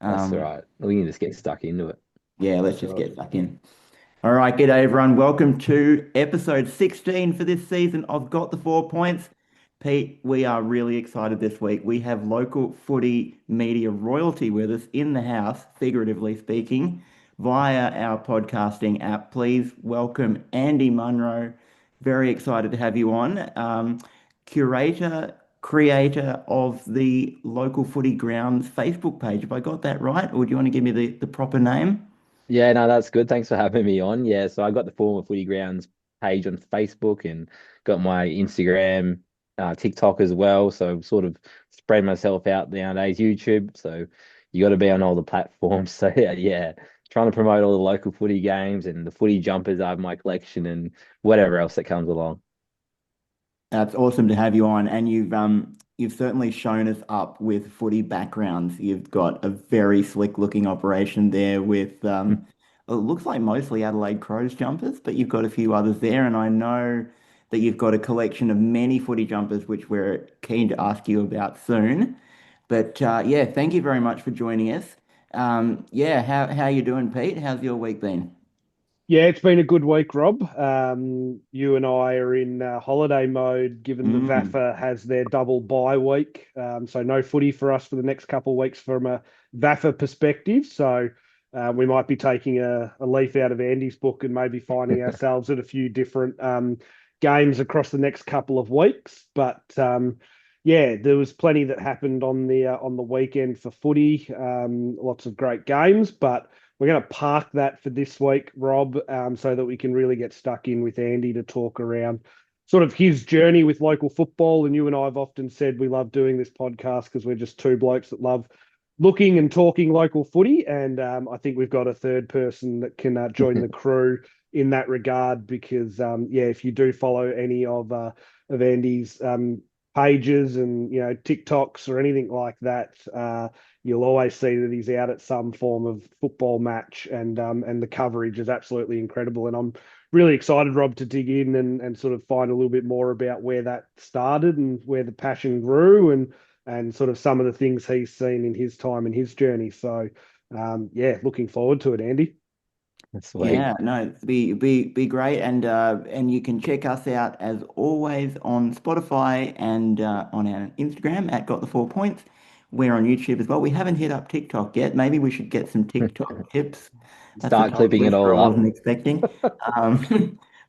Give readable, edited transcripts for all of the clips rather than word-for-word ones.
That's all Um, right. We can just get stuck into it. yeah, let's That's just all right. get stuck in. All right, g'day everyone. Welcome to episode 16 for this season of Got the 4 Points. Pete, we are really excited this week. We have local footy media royalty with us in the house, figuratively speaking, via our podcasting app. Please welcome Andy Munro. Very excited to have you on. Curator, creator of the local footy grounds Facebook page. Have I got that right? Or do you want to give me the proper name? Yeah, no, that's good. Thanks for having me on. Yeah, so I got the former Footy Grounds page on Facebook and got my Instagram, TikTok as well. So sort of spread myself out nowadays, YouTube. So you got to be on all the platforms. So yeah, trying to promote all the local footy games and the footy jumpers I have in my collection and whatever else that comes along. It's awesome to have you on, and you've certainly shown us up with footy backgrounds. You've got a very slick looking operation there with it looks like mostly Adelaide Crows jumpers, but you've got a few others there, and I know that you've got a collection of many footy jumpers, which we're keen to ask you about soon. But yeah, thank you very much for joining us. Yeah, how you doing, Pete? How's your week been? Yeah, it's been a good week, Rob. You and I are in holiday mode, given the Mm. VAFA has their double bye week. So no footy for us for the next couple of weeks from a VAFA perspective. So we might be taking a leaf out of Andy's book and maybe finding ourselves at a few different games across the next couple of weeks. But yeah, there was plenty that happened on the weekend for footy. Lots of great games, but we're going to park that for this week, Rob, so that we can really get stuck in with Andy to talk around sort of his journey with local football. And you and I have often said we love doing this podcast because we're just two blokes that love looking and talking local footy. And I think we've got a third person that can join the crew in that regard because, yeah, if you do follow any of Andy's pages and TikToks or anything like that, you'll always see that he's out at some form of football match, and the coverage is absolutely incredible. And I'm really excited, Rob, to dig in and sort of find a little bit more about where that started and where the passion grew and sort of some of the things he's seen in his time and his journey. So yeah, looking forward to it, Andy. Sweet. Yeah, no, be great, and you can check us out as always on Spotify and on our Instagram at Got the 4 Points. We're on YouTube as well. We haven't hit up TikTok yet. Maybe we should get some TikTok tips. That's a Start plot clipping it twist I all up. wasn't expecting.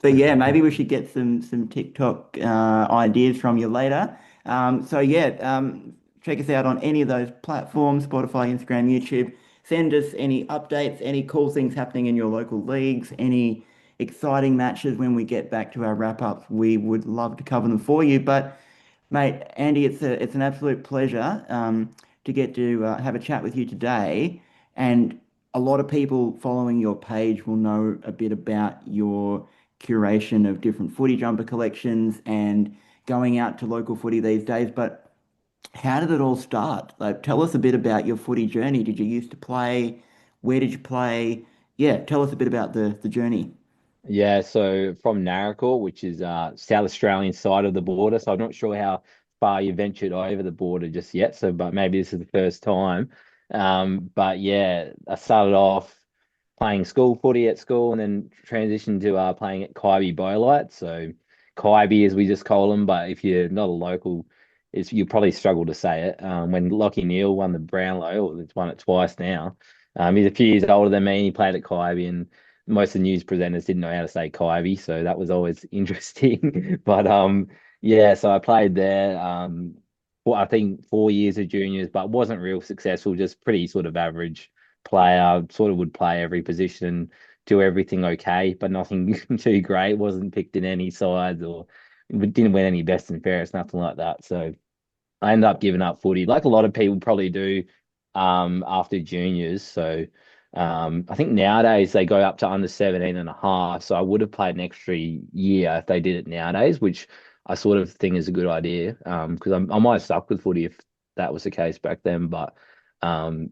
But yeah, maybe we should get some TikTok ideas from you later. So yeah, check us out on any of those platforms: Spotify, Instagram, YouTube. Send us any updates, any cool things happening in your local leagues, any exciting matches when we get back to our wrap-ups. We would love to cover them for you. But mate, Andy, it's an absolute pleasure to get to have a chat with you today. And a lot of people following your page will know a bit about your curation of different footy jumper collections and going out to local footy these days. But how did it all start? Like, tell us a bit about your footy journey. Did you used to play? Where did you play? Yeah, tell us a bit about the journey. Yeah, so from Narracor, which is South Australian side of the border. So I'm not sure how far you ventured over the border just yet. So, but maybe this is the first time. But yeah, I started off playing school footy at school and then transitioned to playing at Kaiby Bowlight. So Kaiby, as we just call them, but if you're not a local, it's you probably struggle to say it. When Lockie Neal won the Brownlow, or it's won it twice now. He's a few years older than me. He played at Kaiby, and most of the news presenters didn't know how to say Kaiby, so that was always interesting. But yeah, so I played there. For I think 4 years of juniors, but wasn't real successful. Just pretty sort of average player, sort of would play every position, do everything okay, but nothing too great. Wasn't picked in any sides or didn't win any best and fairest, nothing like that. So I ended up giving up footy, like a lot of people probably do after juniors. So I think nowadays they go up to under 17 and a half. So I would have played an extra year if they did it nowadays, which I sort of think is a good idea. Because I might have stuck with footy if that was the case back then. But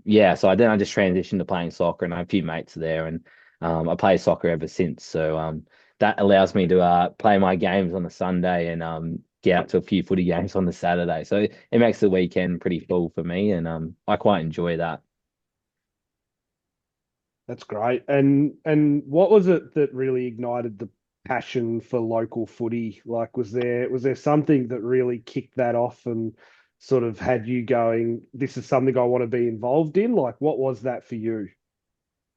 yeah, so then I just transitioned to playing soccer and I have a few mates there and I play soccer ever since. So that allows me to play my games on the Sunday and get out to a few footy games on the Saturday. So it makes the weekend pretty full for me and I quite enjoy that. That's great. And what was it that really ignited the passion for local footy? Like, was there something that really kicked that off and sort of had you going, this is something I want to be involved in? Like, what was that for you?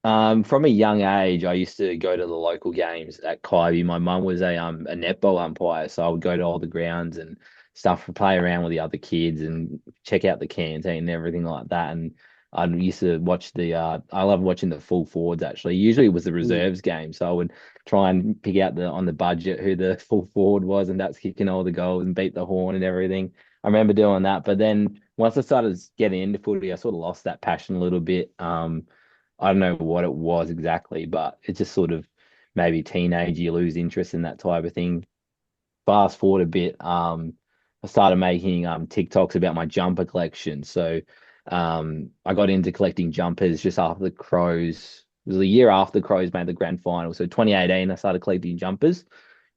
From a young age, I used to go to the local games at Kybe. My mum was a netball umpire, so I would go to all the grounds and stuff, play around with the other kids and check out the canteen and everything like that. And I used to watch I love watching the full forwards actually. Usually it was the Mm. reserves game, so I would try and pick out on the budget who the full forward was, and that's kicking all the goals and beat the horn and everything. I remember doing that, but then once I started getting into footy, I sort of lost that passion a little bit. I don't know what it was exactly, but it's just sort of maybe teenage, you lose interest in that type of thing. Fast forward a bit, I started making TikToks about my jumper collection. So I got into collecting jumpers just after the Crows. It was a year after the Crows made the grand final. So 2018, I started collecting jumpers.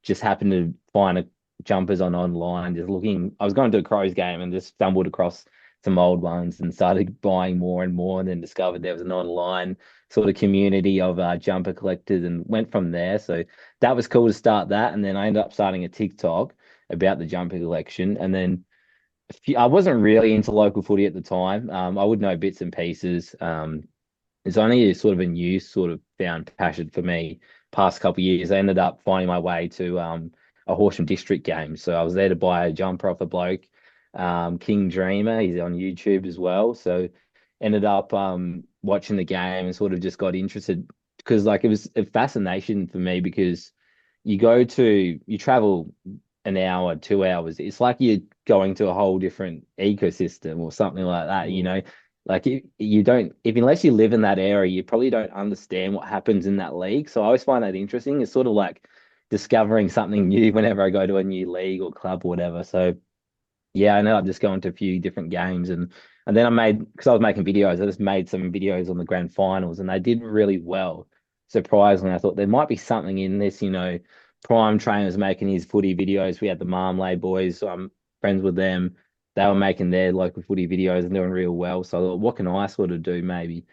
Just happened to find jumpers online, just looking. I was going to a Crows game and just stumbled across some old ones and started buying more and more, and then discovered there was an online sort of community of jumper collectors and went from there. So that was cool to start that. And then I ended up starting a TikTok about the jumper collection. And then I wasn't really into local footy at the time. I would know bits and pieces. It's only sort of a new sort of found passion for me past couple of years. I ended up finding my way to a Horsham District game. So I was there to buy a jumper off a bloke, King Dreamer. He's on YouTube as well. So ended up watching the game and sort of just got interested because like it was a fascination for me because you travel an hour, 2 hours. It's like you're going to a whole different ecosystem or something like that, you know. Like you don't, if unless you live in that area, you probably don't understand what happens in that league. So I always find that interesting. It's sort of like discovering something new whenever I go to a new league or club or whatever. So yeah, I ended up just going to a few different games and then I made because I was making videos, I just made some videos on the grand finals and they did really well. Surprisingly, I thought there might be something in this, you know. Prime trainers making his footy videos. We had the Marmalade boys. So I'm friends with them. They were making their local footy videos and doing real well. So I thought, what can I sort of do maybe?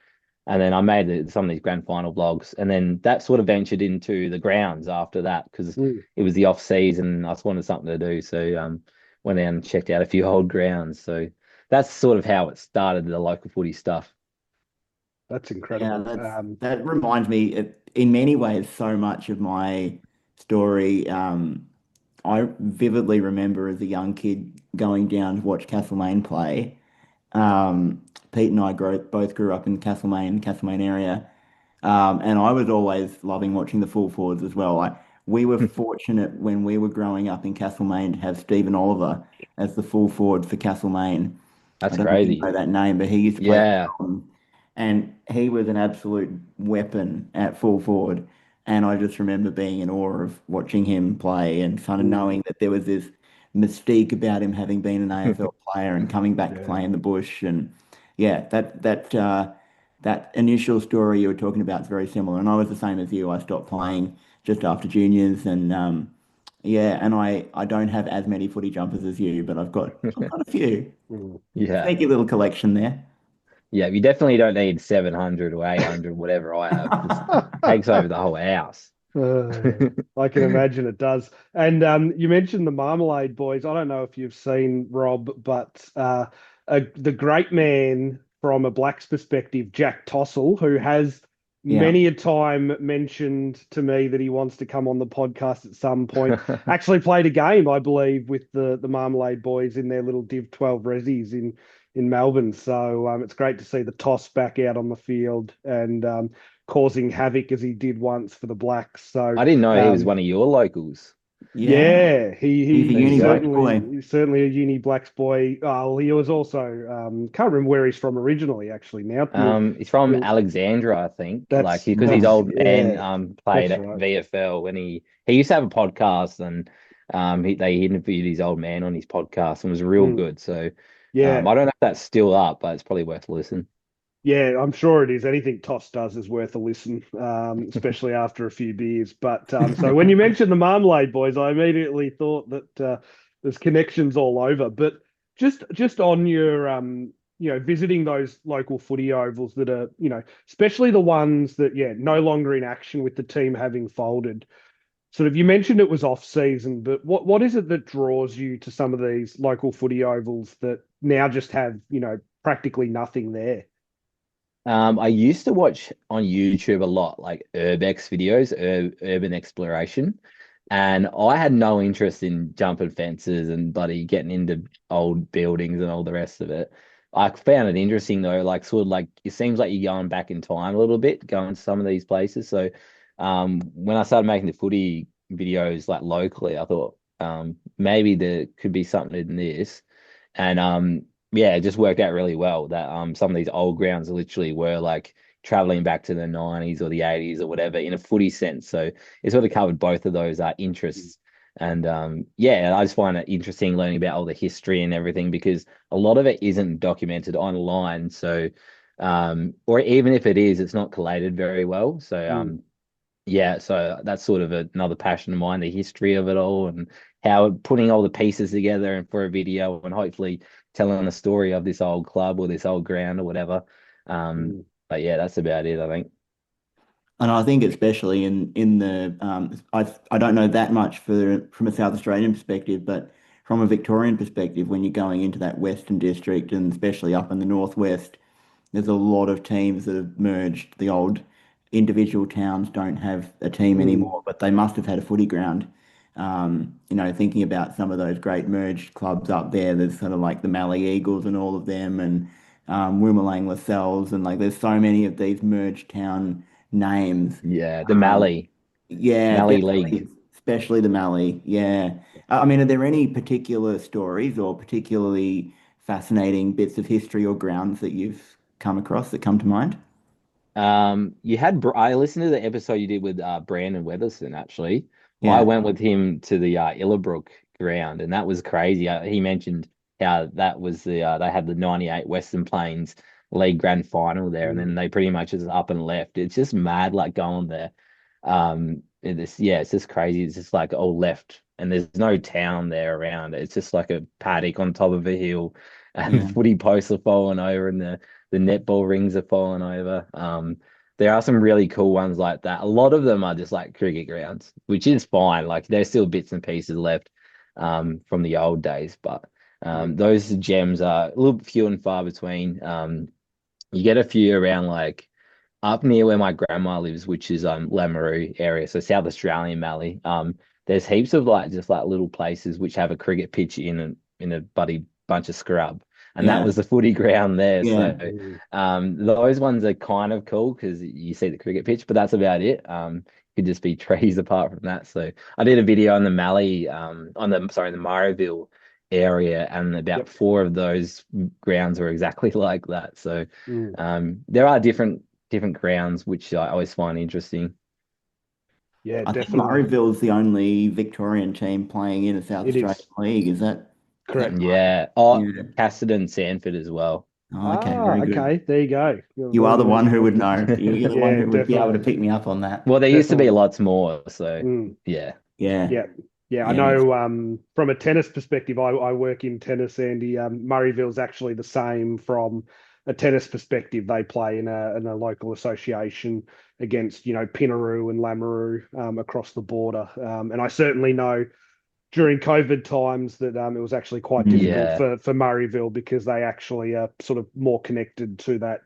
And then I made some of these grand final vlogs. And then that sort of ventured into the grounds after that because Mm. it was the off season. I just wanted something to do. So went down and checked out a few old grounds. So that's sort of how it started, the local footy stuff. That's Yeah, incredible. that reminds me, in many ways, so much of my story. I vividly remember as a young kid going down to watch Castlemaine play. Pete and I both grew up in Castlemaine area, and I was always loving watching the full forwards as well. We were fortunate when we were growing up in Castlemaine to have Stephen Oliver as the full forward for Castlemaine. I That's don't know if you crazy. know that name, but he used to play for Yeah. Carlton, and he was an absolute weapon at full forward. And I just remember being in awe of watching him play and kind of mm, knowing that there was this mystique about him having been an AFL player and coming back to yeah. play in the bush. And yeah, that initial story you were talking about is very similar. And I was the same as you. I stopped playing just after juniors, and yeah, and I don't have as many footy jumpers as you, but I've got a few. Mm. Yeah. Sneaky little collection there. Yeah, you definitely don't need 700 or 800, whatever I have. Just takes over the whole house. I can imagine it does. And you mentioned the Marmalade Boys. I don't know if you've seen Rob, but the great man from a Black's perspective, Jack Tossell, who has Yeah. many a time mentioned to me that he wants to come on the podcast at some point. Actually played a game, I believe, with the Marmalade Boys in their little Div 12 resis in Melbourne. So it's great to see the Toss back out on the field and causing havoc as he did once for the Blacks. So I didn't know he was um, one of your locals. Yeah. yeah, He's a There you uni go. black boy. he's certainly a uni Blacks boy. Oh, he was also can't remember where he's from originally. Actually, now He's from you'll Alexandra, I think. Like that's because his that's old man yeah, played that's at right. VFL when he used to have a podcast and they interviewed his old man on his podcast and it was real Mm, good. So yeah, I don't know if that's still up, but it's probably worth a listen. yeah, I'm sure it is. Anything Toss does is worth a listen, especially after a few beers. But so when you mentioned the Marmalade Boys, I immediately thought that there's connections all over. But just on visiting those local footy ovals that are, especially the ones that, no longer in action with the team having folded. Sort of, you mentioned it was off season, but what is it that draws you to some of these local footy ovals that now just have, practically nothing there? I used to watch on YouTube a lot, like urbex videos, urban exploration, and I had no interest in jumping fences and bloody getting into old buildings and all the rest of it. I found it interesting though, like sort of like it seems like you're going back in time a little bit, going to some of these places. So, when I started making the footy videos like locally, I thought maybe there could be something in this, and yeah, it just worked out really well that some of these old grounds literally were like traveling back to the 90s or the 80s or whatever in a footy sense. So it sort of covered both of those interests. And yeah, I just find it interesting learning about all the history and everything because a lot of it isn't documented online. So or even if it is, it's not collated very well. So yeah, so that's sort of another passion of mine, the history of it all and how putting all the pieces together and for a video and hopefully telling the story of this old club or this old ground or whatever. But yeah, that's about it, I think. And I think especially in the I don't know that much from a South Australian perspective, but from a Victorian perspective, when you're going into that Western District and especially up in the northwest, there's a lot of teams that have merged. The old individual towns don't have a team anymore, but they must have had a footy ground. Thinking about some of those great merged clubs up there, there's sort of like the Mallee Eagles and all of them, and Woomerang Lascelles, and like there's so many of these merged town names. Yeah, the Um, Mallee, yeah, Mallee League. definitely, especially the Mallee. Yeah. I mean, are there any particular stories or particularly fascinating bits of history or grounds that you've come across that come to mind? You had I listened to the episode you did with Brandon Weatherson actually. Well, I Yeah. went with him to the Illabrook ground, and that was crazy. He mentioned how that was they had the '98 Western Plains League Grand Final there, and then they pretty much just up and left. It's just mad, like going there. It's just crazy. It's just like all left, and there's no town there around. It's just like a paddock on top of a hill, and the Yeah. footy posts are falling over, and the netball rings are falling over. There are some really cool ones like that. A lot of them are just like cricket grounds, which is fine. Like there's still bits and pieces left from the old days, but those gems are a little few and far between. You get a few around like up near where my grandma lives, which is Lameroo area, so South Australian Mallee. There's heaps of like just like little places which have a cricket pitch in a buddy bunch of scrub, and that Yeah. was the footy ground there. Yeah. So those ones are kind of cool because you see the cricket pitch, but that's about it. Could just be trees apart from that. So I did a video on the Mallee, on the sorry, the Murrayville area, and about four of those grounds were exactly like that. So there are different grounds, which I always find interesting. Yeah, I think definitely. Murrayville is the only Victorian team playing in a South It Australian is league. Is that correct. right? Yeah. Oh, Yeah. Cassidy Sanford as well. Oh, okay, very good. Okay. There you go. You're You are very the well one who would connected. know. You're the one Yeah, who would be able to definitely. pick me up on that. Well, there used to be Definitely. lots more, so Mm. yeah. Yeah. Yeah. Yeah, I Yeah, makes know from a tennis perspective, I work in tennis, Andy. Murrayville's actually the same from a tennis perspective. They play in a local association against, Pinaroo and Lameroo across the border. And I certainly know during COVID times that it was actually quite difficult Yeah. for Murrayville because they actually are sort of more connected to that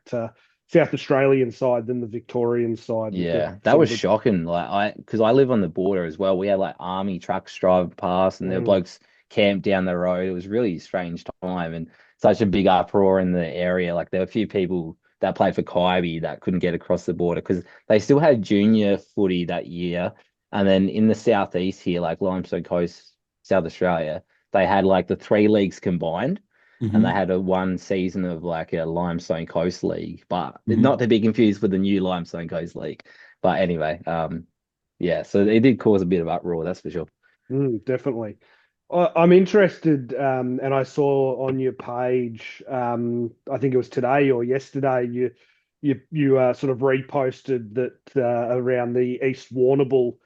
South Australian side than the Victorian side with the Yeah. That sort was of the shocking. Like because I live on the border as well. We had like army trucks drive past and there were mm, blokes camped down the road. It was really a strange time and such a big uproar in the area. Like there were a few people that played for Kaibi that couldn't get across the border because they still had junior footy that year. And then in the southeast here, like Limestone Coast, South Australia, they had like the three leagues combined. And they hmm had a one season of like a Limestone Coast League, but hmm not to be confused with the new Limestone Coast League. But anyway, yeah, so it did cause a bit of uproar, that's for sure. definitely. I'm interested, and I saw on your page, I think it was today or yesterday, you sort of reposted that around the East Warrnambool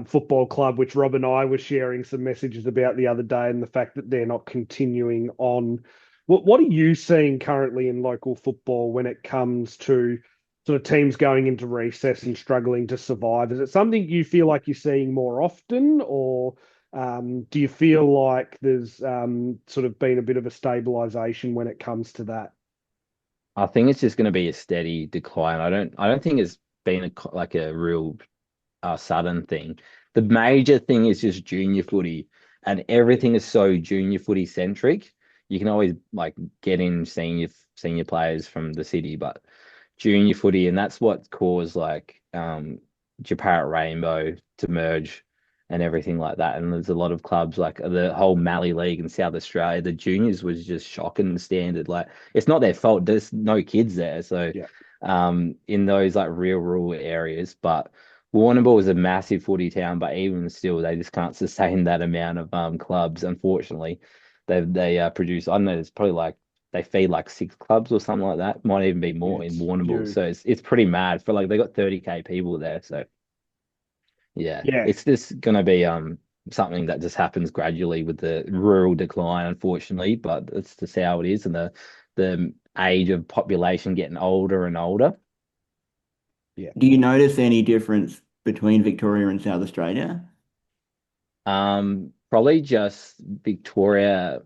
football club, which Rob and I were sharing some messages about the other day, and the fact that they're not continuing on What are you seeing currently in local football when it comes to sort of teams going into recess and struggling to survive? Is it something you feel like you're seeing more often, or do you feel like there's sort of been a bit of a stabilization when it comes to that? I think it's just going to be a steady decline. I don't think it's been like a real sudden thing. The major thing is just junior footy, and everything is so junior footy centric. You can always like get in senior players from the city, but junior footy, and that's what caused like Japarra Rainbow to merge and everything like that. And there's a lot of clubs like the whole Mallee League in South Australia. The juniors was just shocking the standard. Like it's not their fault. There's no kids there, so Yeah. in those like real rural areas, but. Warrnambool is a massive footy town, but even still, they just can't sustain that amount of clubs. Unfortunately, they produce. I don't know. It's probably like they feed like 6 clubs or something like that. Might even be Yeah, more in it's Warrnambool. huge. So it's pretty mad. For like they got 30K people there. So yeah, Yeah, it's just gonna be something that just happens gradually with the rural decline, unfortunately. But it's just how it is, and the age of population getting older and older. yeah. Do you notice any difference between Victoria and South Australia? Probably just Victoria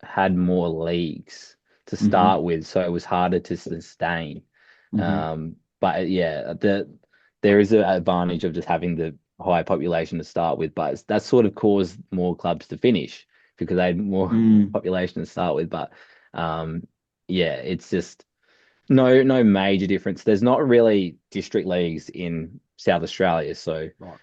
had more leagues to Hmm. start with, so it was harder to sustain. Hmm. But yeah, there is an advantage of just having the high population to start with, but that sort of caused more clubs to finish because they had more Mm. population to start with. But um, yeah, it's just no major difference. There's not really district leagues in South Australia, so Right.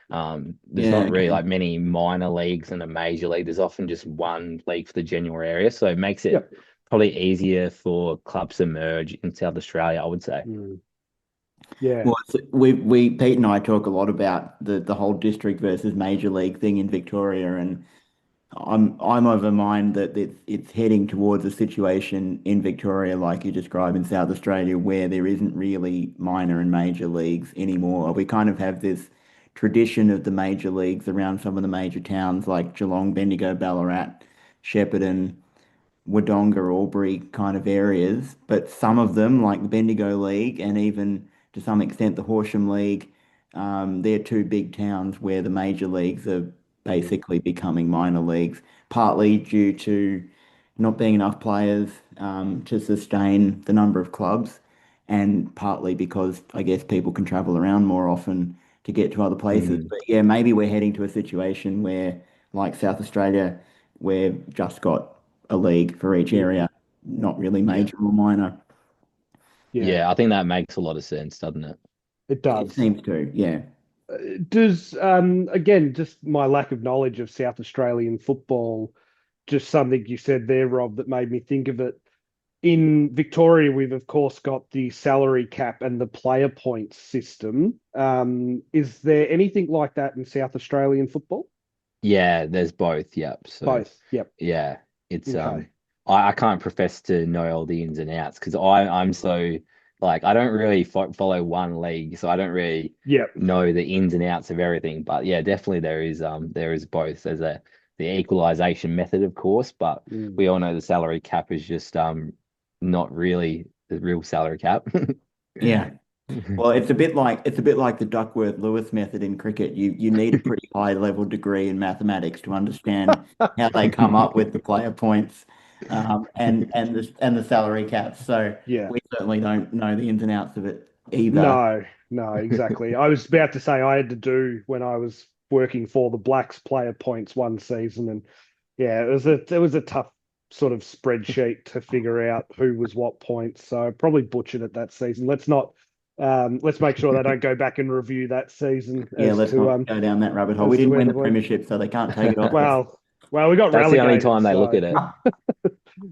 there's Yeah, not really okay. like many minor leagues and a major league. There's often just one league for the general area, so it makes it Yep. probably easier for clubs to merge in South Australia, I would say. Mm. Yeah. Well, we Pete and I talk a lot about the whole district versus major league thing in Victoria, and I'm of a mind that it's heading towards a situation in Victoria like you describe in South Australia where there isn't really minor and major leagues anymore. We kind of have this tradition of the major leagues around some of the major towns like Geelong, Bendigo, Ballarat, Shepparton, Wodonga, Albury kind of areas, but some of them, like the Bendigo League and even to some extent the Horsham League, they're two big towns where the major leagues are Mm. basically becoming minor leagues, partly due to not being enough players to sustain the number of clubs, and partly because I guess people can travel around more often to get to other places. Mm, But yeah, maybe we're heading to a situation where, like South Australia, we've just got a league for each Mm. area, not really yeah. major or minor. Yeah, Yeah, I think that makes a lot of sense, doesn't it? it It does. seems to, yeah. Does again, just my lack of knowledge of South Australian football, just something you said there, Rob, that made me think of it. In Victoria, we've of course got the salary cap and the player points system. Is there anything like that in South Australian football? Yeah, there's both. Yep. So Both. Yep. yeah, it's Okay. I can't profess to know all the ins and outs because I'm so like I don't really follow one league, so I don't really Yep. know the ins and outs of everything. But yeah, definitely there is both. There's a the equalization method, of course, but Mm. we all know the salary cap is just not really the real salary cap. Yeah. Well, it's a bit like the Duckworth-Lewis method in cricket. You need a pretty high level degree in mathematics to understand how they come up with the player points and the salary caps. So Yeah. we certainly don't know the ins and outs of it either. No, no, exactly. I was about to say I had to do when I was working for the Blacks player points one season, and yeah, it was a tough sort of spreadsheet to figure out who was what points. So I probably butchered it that season. Let's make sure they don't go back and review that season Yeah, let's not go down that rabbit hole. We as to didn't where win the the went. premiership, so they can't take it off us. Well, we got That's the only relegated, time they look so at it.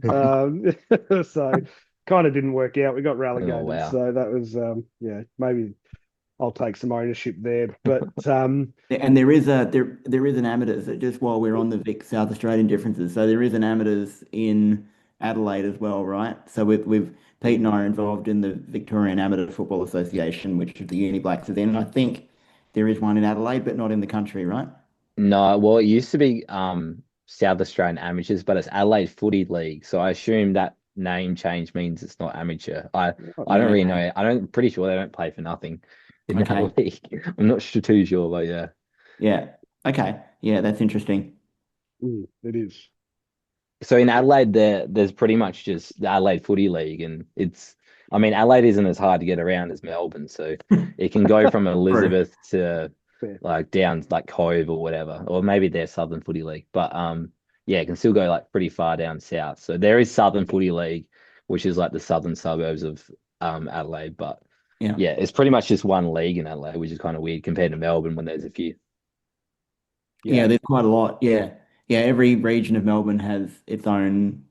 um, so kind of didn't work out. We got Oh relegated, wow. so that was yeah, maybe I'll take some ownership there. But And there is an amateurs just while we're on the Vic South Australian differences. So there is an amateurs in Adelaide as well, right? So with Pete and I are involved in the Victorian Amateur Football Association, which the Uni Blacks is in. I think there is one in Adelaide, but not in the country, right? No, well, it used to be South Australian amateurs, but it's Adelaide Footy League. So I assume that name change means it's not amateur. I don't Yeah, really okay. know. Pretty sure they don't play for nothing in Okay. that league. I'm not sure, too sure, but yeah. Yeah. Okay. Yeah, that's interesting. It is. So in Adelaide, there's pretty much just the Adelaide Footy League, and I mean, Adelaide isn't as hard to get around as Melbourne, so it can go from True. Elizabeth to Fair. like down like Cove or whatever, or maybe there's Southern Footy League, but yeah, it can still go like pretty far down south. So there is Southern Footy League, which is like the southern suburbs of Adelaide, but Yeah. yeah, it's pretty much just one league in Adelaide, which is kind of weird compared to Melbourne when there's a few. Yeah, Yeah. there's quite a lot. Yeah. Yeah, every region of Melbourne has its own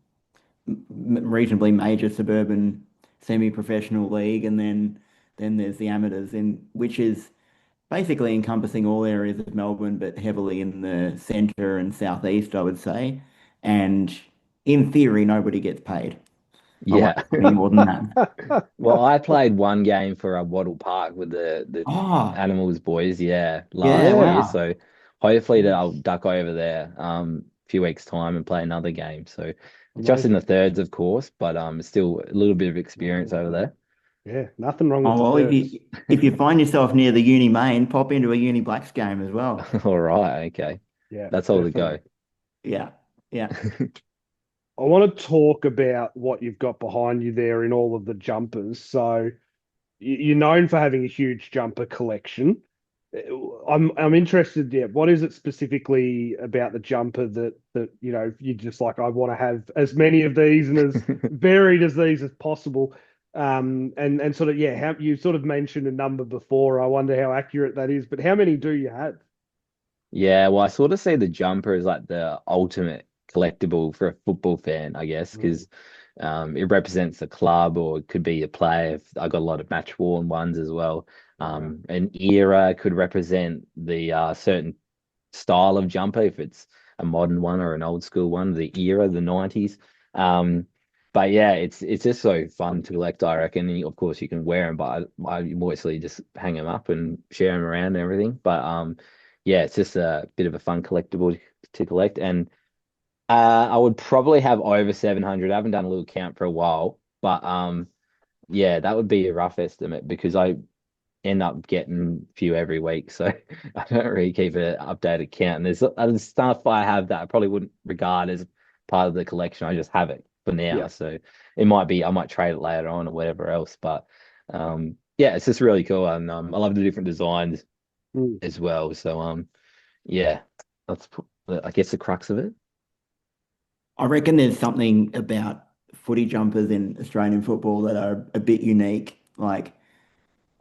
reasonably major suburban semi-professional league, and then there's the amateurs, in which is basically encompassing all areas of Melbourne, but heavily in the centre and southeast, I would say. And in theory, nobody gets paid. I won't Yeah. say any more than that. Well, I played one game for Wattle Park with the Oh, Animals boys, yeah, yeah, last year. wow. So hopefully that I'll Nice. duck over there a few weeks time and play another game. So just in the Amazing. thirds, of course, but it's still a little bit of experience over there. Yeah, nothing wrong with Oh the well, thirds. if you find yourself near the Uni Main, pop into a Uni Blacks game as well. All right, okay. Yeah, That's all to definitely. go. Yeah, yeah, I want to talk about what you've got behind you there in all of the jumpers. So you're known for having a huge jumper collection. I'm interested. Yeah, what is it specifically about the jumper that you just like? I want to have as many of these and as varied as these as possible. And sort of yeah, how you sort of mentioned a number before. I wonder how accurate that is. But how many do you have? Yeah, well, I sort of see the jumper as like the ultimate collectible for a football fan, I guess, Mm, because it represents a club or it could be a player. I got a lot of match worn ones as well. oh, wow. An era could represent the certain style of jumper, if it's a modern one or an old school one, the era, the 90s. Um, but yeah, it's just so fun to collect, I reckon. And of course, you can wear them, but I mostly just hang them up and share them around and everything. But yeah, it's just a bit of a fun collectible to collect. And I would probably have over 700. I haven't done a little count for a while, but yeah, that would be a rough estimate because I end up getting a few every week. So I don't really keep an updated count. And there's other stuff I have that I probably wouldn't regard as part of the collection. I just have it for Yeah. now. So it might be, I might trade it later on or whatever else. But yeah, it's just really cool. And I love the different designs Mm. as well. So yeah, that's, I guess, the crux of it. I reckon there's something about footy jumpers in Australian football that are a bit unique. Like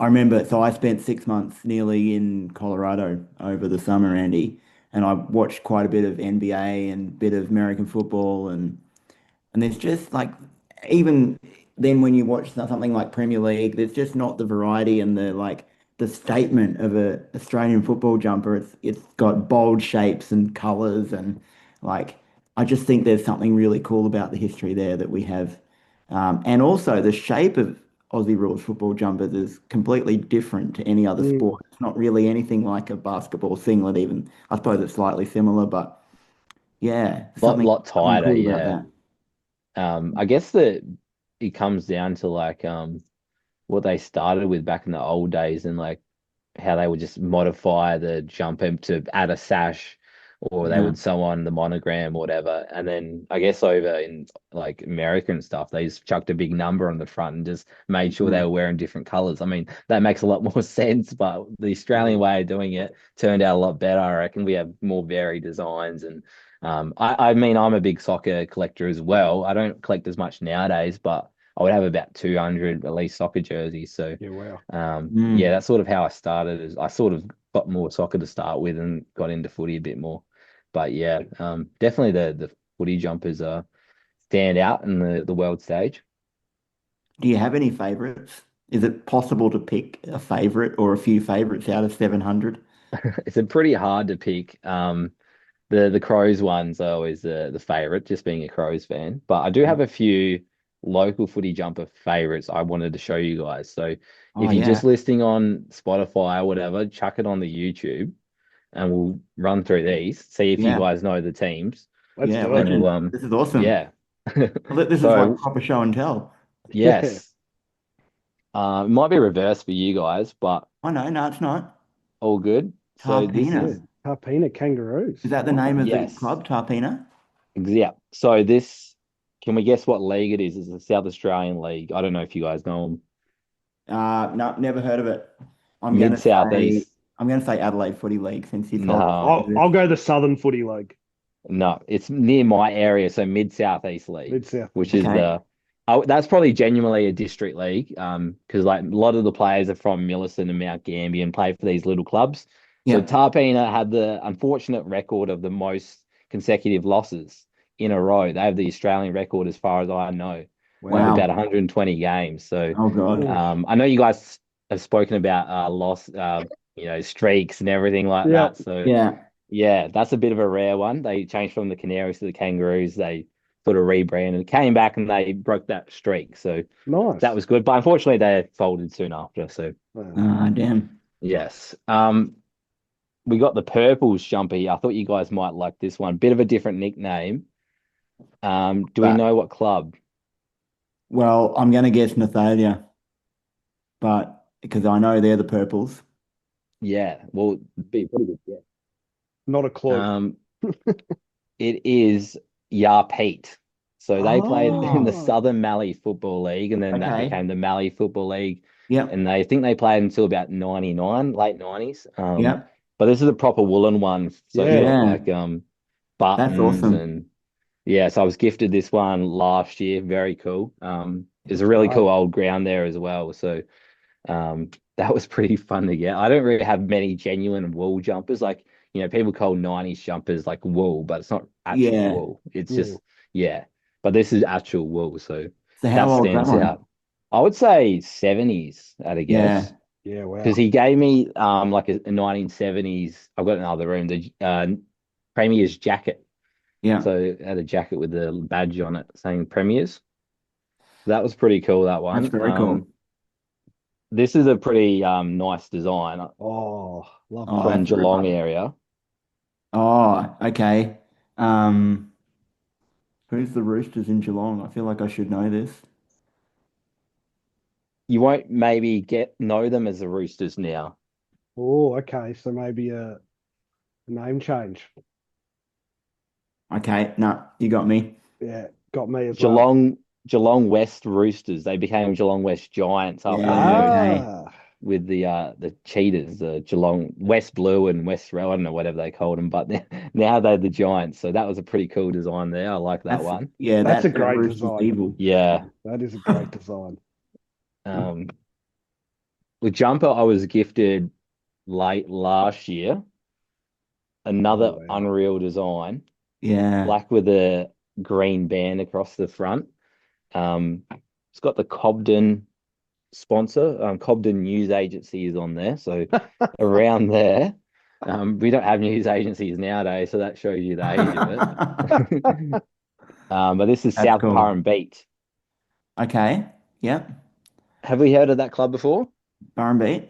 I remember, so I spent 6 months nearly in Colorado over the summer, Andy, and I watched quite a bit of NBA and bit of American football, and there's just like, even then when you watch something like Premier League, there's just not the variety and the statement of a Australian football jumper. It's got bold shapes and colours, and like I just think there's something really cool about the history there that we have. And also the shape of Aussie rules football jumpers is completely different to any other Mm. sport. It's not really anything like a basketball singlet, even. I suppose it's slightly similar, but yeah, Lot something tighter, cool about yeah. that. I guess that it comes down to like what they started with back in the old days and like how they would just modify the jumper to add a sash or they Yeah. would sew on the monogram or whatever. And then I guess over in like America and stuff, they just chucked a big number on the front and just made sure they Mm. were wearing different colors. I mean, that makes a lot more sense, but the Australian Mm. way of doing it turned out a lot better. I reckon we have more varied designs and I mean, I'm a big soccer collector as well. I don't collect as much nowadays, but I would have about 200 at least soccer jerseys. So Yeah, wow. yeah, Mm. that's sort of how I started. Is I sort of got more soccer to start with and got into footy a bit more. But yeah, definitely the footy jumpers stand out in the world stage. Do you have any favorites? Is it possible to pick a favorite or a few favorites out of 700? It's a pretty hard to pick. The Crows ones are always the favorite, just being a Crows fan. But I do have a few local footy jumper favorites I wanted to show you guys. So Oh, if you're yeah. just listening on Spotify or whatever, chuck it on the YouTube and we'll run through these, see if you Yeah. guys know the teams. Let's Yeah. do it. And we'll Legend. This is awesome. yeah. This is like So proper show and tell. Yeah. yes, it might be reversed for you guys, but Oh no, it's not. all good. So this Yeah. Tarpina. is Tarpina Kangaroos. Is that the name of Nice. the yes, club, Tarpina? yeah. So this, can we guess what league it is? It's the South Australian League. I don't know if you guys know them. No, never heard of it. I'm Mid gonna say Southeast. I'm gonna say Adelaide Footy League since you told us No, I'll go the Southern Footy League. no, it's near my area, so Mid Southeast League, Mid South. which is Okay. the oh, that's probably genuinely a district league. Because like a lot of the players are from Millicent and Mount Gambier and play for these little clubs. So Yep. Tarpina had the unfortunate record of the most consecutive losses in a row. They have the Australian record as far as I know of Wow. about Wow. 120 games. So Oh God. Oof. I know you guys have spoken about loss, streaks and everything like Yeah. that. So Yeah. yeah, that's a bit of a rare one. They changed from the Canaries to the Kangaroos. They sort of rebranded, came back, and they broke that streak. So that Nice. was good. But unfortunately, they folded soon after. So Ah, damn. yes, we got the Purples jumper here. I thought you guys might like this one. Bit of a different nickname. Do we But know what club? well, I'm gonna guess Nathalia, but because I know they're the purples. Yeah, well, be pretty good. Yeah. Not a clue. It is Yarpeet. So they played in the Oh, Southern Mallee Football League, and then that Okay. became the Mallee Football League. Yep. And they think they played until about 99, late 90s. Yep. But this is a proper woolen one. So it's yeah. got Yeah. like That's buttons awesome. and yeah, so I was gifted this one last year. Very cool. There's a That's really great. cool old ground there as well. So that was pretty fun to get. I don't really have many genuine wool jumpers. Like, people call 90s jumpers like wool, but it's not actual Yeah. wool. It's Mm. just, yeah. But this is actual wool. So So how that old's that stands one? out. I would say 70s at a guess. Yeah. Yeah. Because Wow. he gave me like a 1970s. I've got another room, the Premier's jacket. Yeah. So it had a jacket with the badge on it saying Premiers. That was pretty cool, that That's one. very cool. This is a pretty nice design Oh, love Oh, that. from that's very Geelong fun. area. Oh, okay. Um, who's the Roosters in Geelong? I feel like I should know this. You won't maybe know them as the Roosters now. Oh, okay. So maybe a name change. Okay, no, you got me. Yeah, got me as well. Geelong West Roosters. They became Geelong West Giants after they Yeah, merged okay. Ah, with the Cheetahs, the Geelong West Blue and West Red. I don't know whatever they called them, but now they're the Giants. So that was a pretty cool design there. I like that That's one. yeah, that's a that great Rooster's design. evil. Yeah. That is a great design. Um, the jumper I was gifted late last year, Oh, another wow. unreal design, Yeah. black with a green band across the front. It's got the Cobden sponsor. Cobden News Agency is on there. So around there, we don't have news agencies nowadays, so that shows you the age of it. But this is That's South cool. Beat. Okay. Yep. Have we heard of that club before? Bar Beat.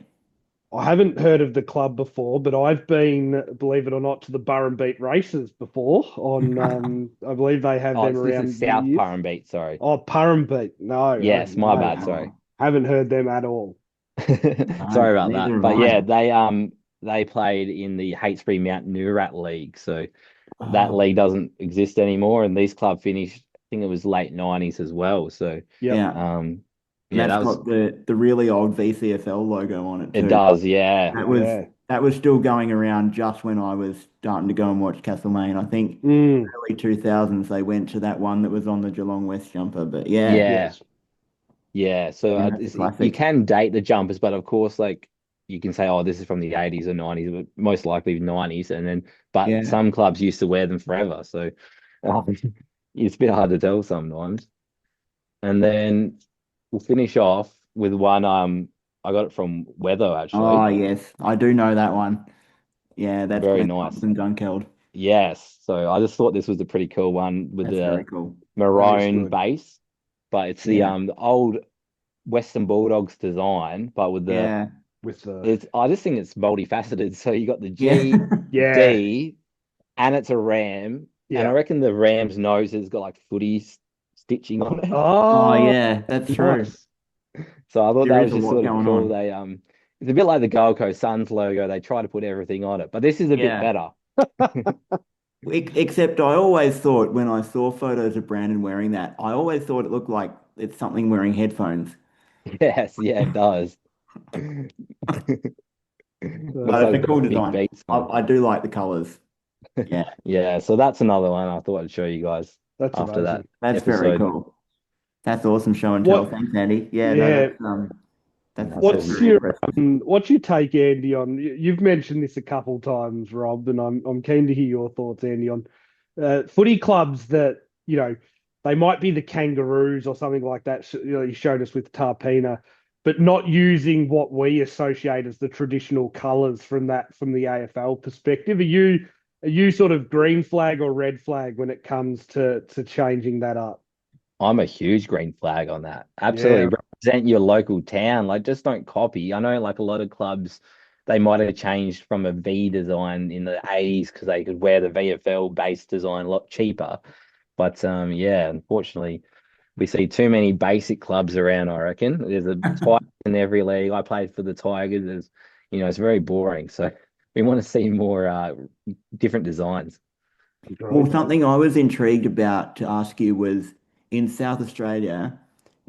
I haven't heard of the club before, but I've been, believe it or not, to the Beat races before. I believe they have Oh, them this is around New South Year's. Beat. Sorry. Oh, Beat. No, Yes, my no, bad. Sorry. haven't heard them at all. No, Sorry about neither that. have But I. yeah, they played in the Heytesbury Mount Neurat League. So that Oh, league doesn't exist anymore. And these club finished, I think it was late 90s as well. So Yep. yeah. um And yeah, that's that was got the really old VCSL logo on it it too. does, yeah. That was Yeah. that was still going around just when I was starting to go and watch Castlemaine. I think Mm, early 2000s they went to that one that was on the Geelong West jumper. But yeah, Yeah. yes. Yeah. So yeah, that's a you classic. can date the jumpers, but of course, like you can say, oh, this is from the 80s or 90s, but most likely 90s. And then, but Yeah. some clubs used to wear them forever. So um, it's a bit hard to tell sometimes. And then we'll finish off with one. I got it from Weather Oh actually. yes, I do know that one. Yeah, that's Very Glenn nice. Thompson Dunkeld. Yes. So I just thought this was a pretty cool one with That's very the cool. That is maroon good. base, but it's Yeah. the old Western Bulldogs design, but with the Yeah. With the it's I just think it's multifaceted. So you got the Yeah. G, yeah, D, and it's a ram. And I yeah, reckon the ram's nose has got like footy stitching on it. Oh Oh, yeah, that's true. nice. So I thought There that is was a just lot sort of going cool. on. It's a bit like the Gold Coast Suns logo. They try to put everything on it, but this is a bit Yeah. better. Except I always thought when I saw photos of Brandon wearing that, I always thought it looked like it's something wearing headphones. Yes, yeah, it does. Looks But That's like it's a it's cool got big design. beats on I do like the colors. Yeah, Yeah, so that's another one I thought I'd show you guys that's after that amazing. that's very episode. cool. That's awesome show and tell. What? Thanks, Andy. Yeah, no, Yeah. That's that's all What's good. very your impressive. what's your take, Andy, on you've mentioned this a couple times, Rob, and I'm keen to hear your thoughts, Andy, on footy clubs that, they might be the Kangaroos or something like that. You showed us with Tarpina, but not using what we associate as the traditional colours from the AFL perspective. Are you sort of green flag or red flag when it comes to changing that up? I'm a huge green flag on that. Absolutely Yeah, represent your local town. Like, just don't copy. I know, like a lot of clubs, they might have changed from a V design in the 80s because they could wear the VFL base design a lot cheaper. But yeah, unfortunately, we see too many basic clubs around, I reckon. There's a Tiger in every league. I played for the Tigers. It's very boring. So we want to see more different designs. Well, agreed. something I was intrigued about to ask you was in South Australia,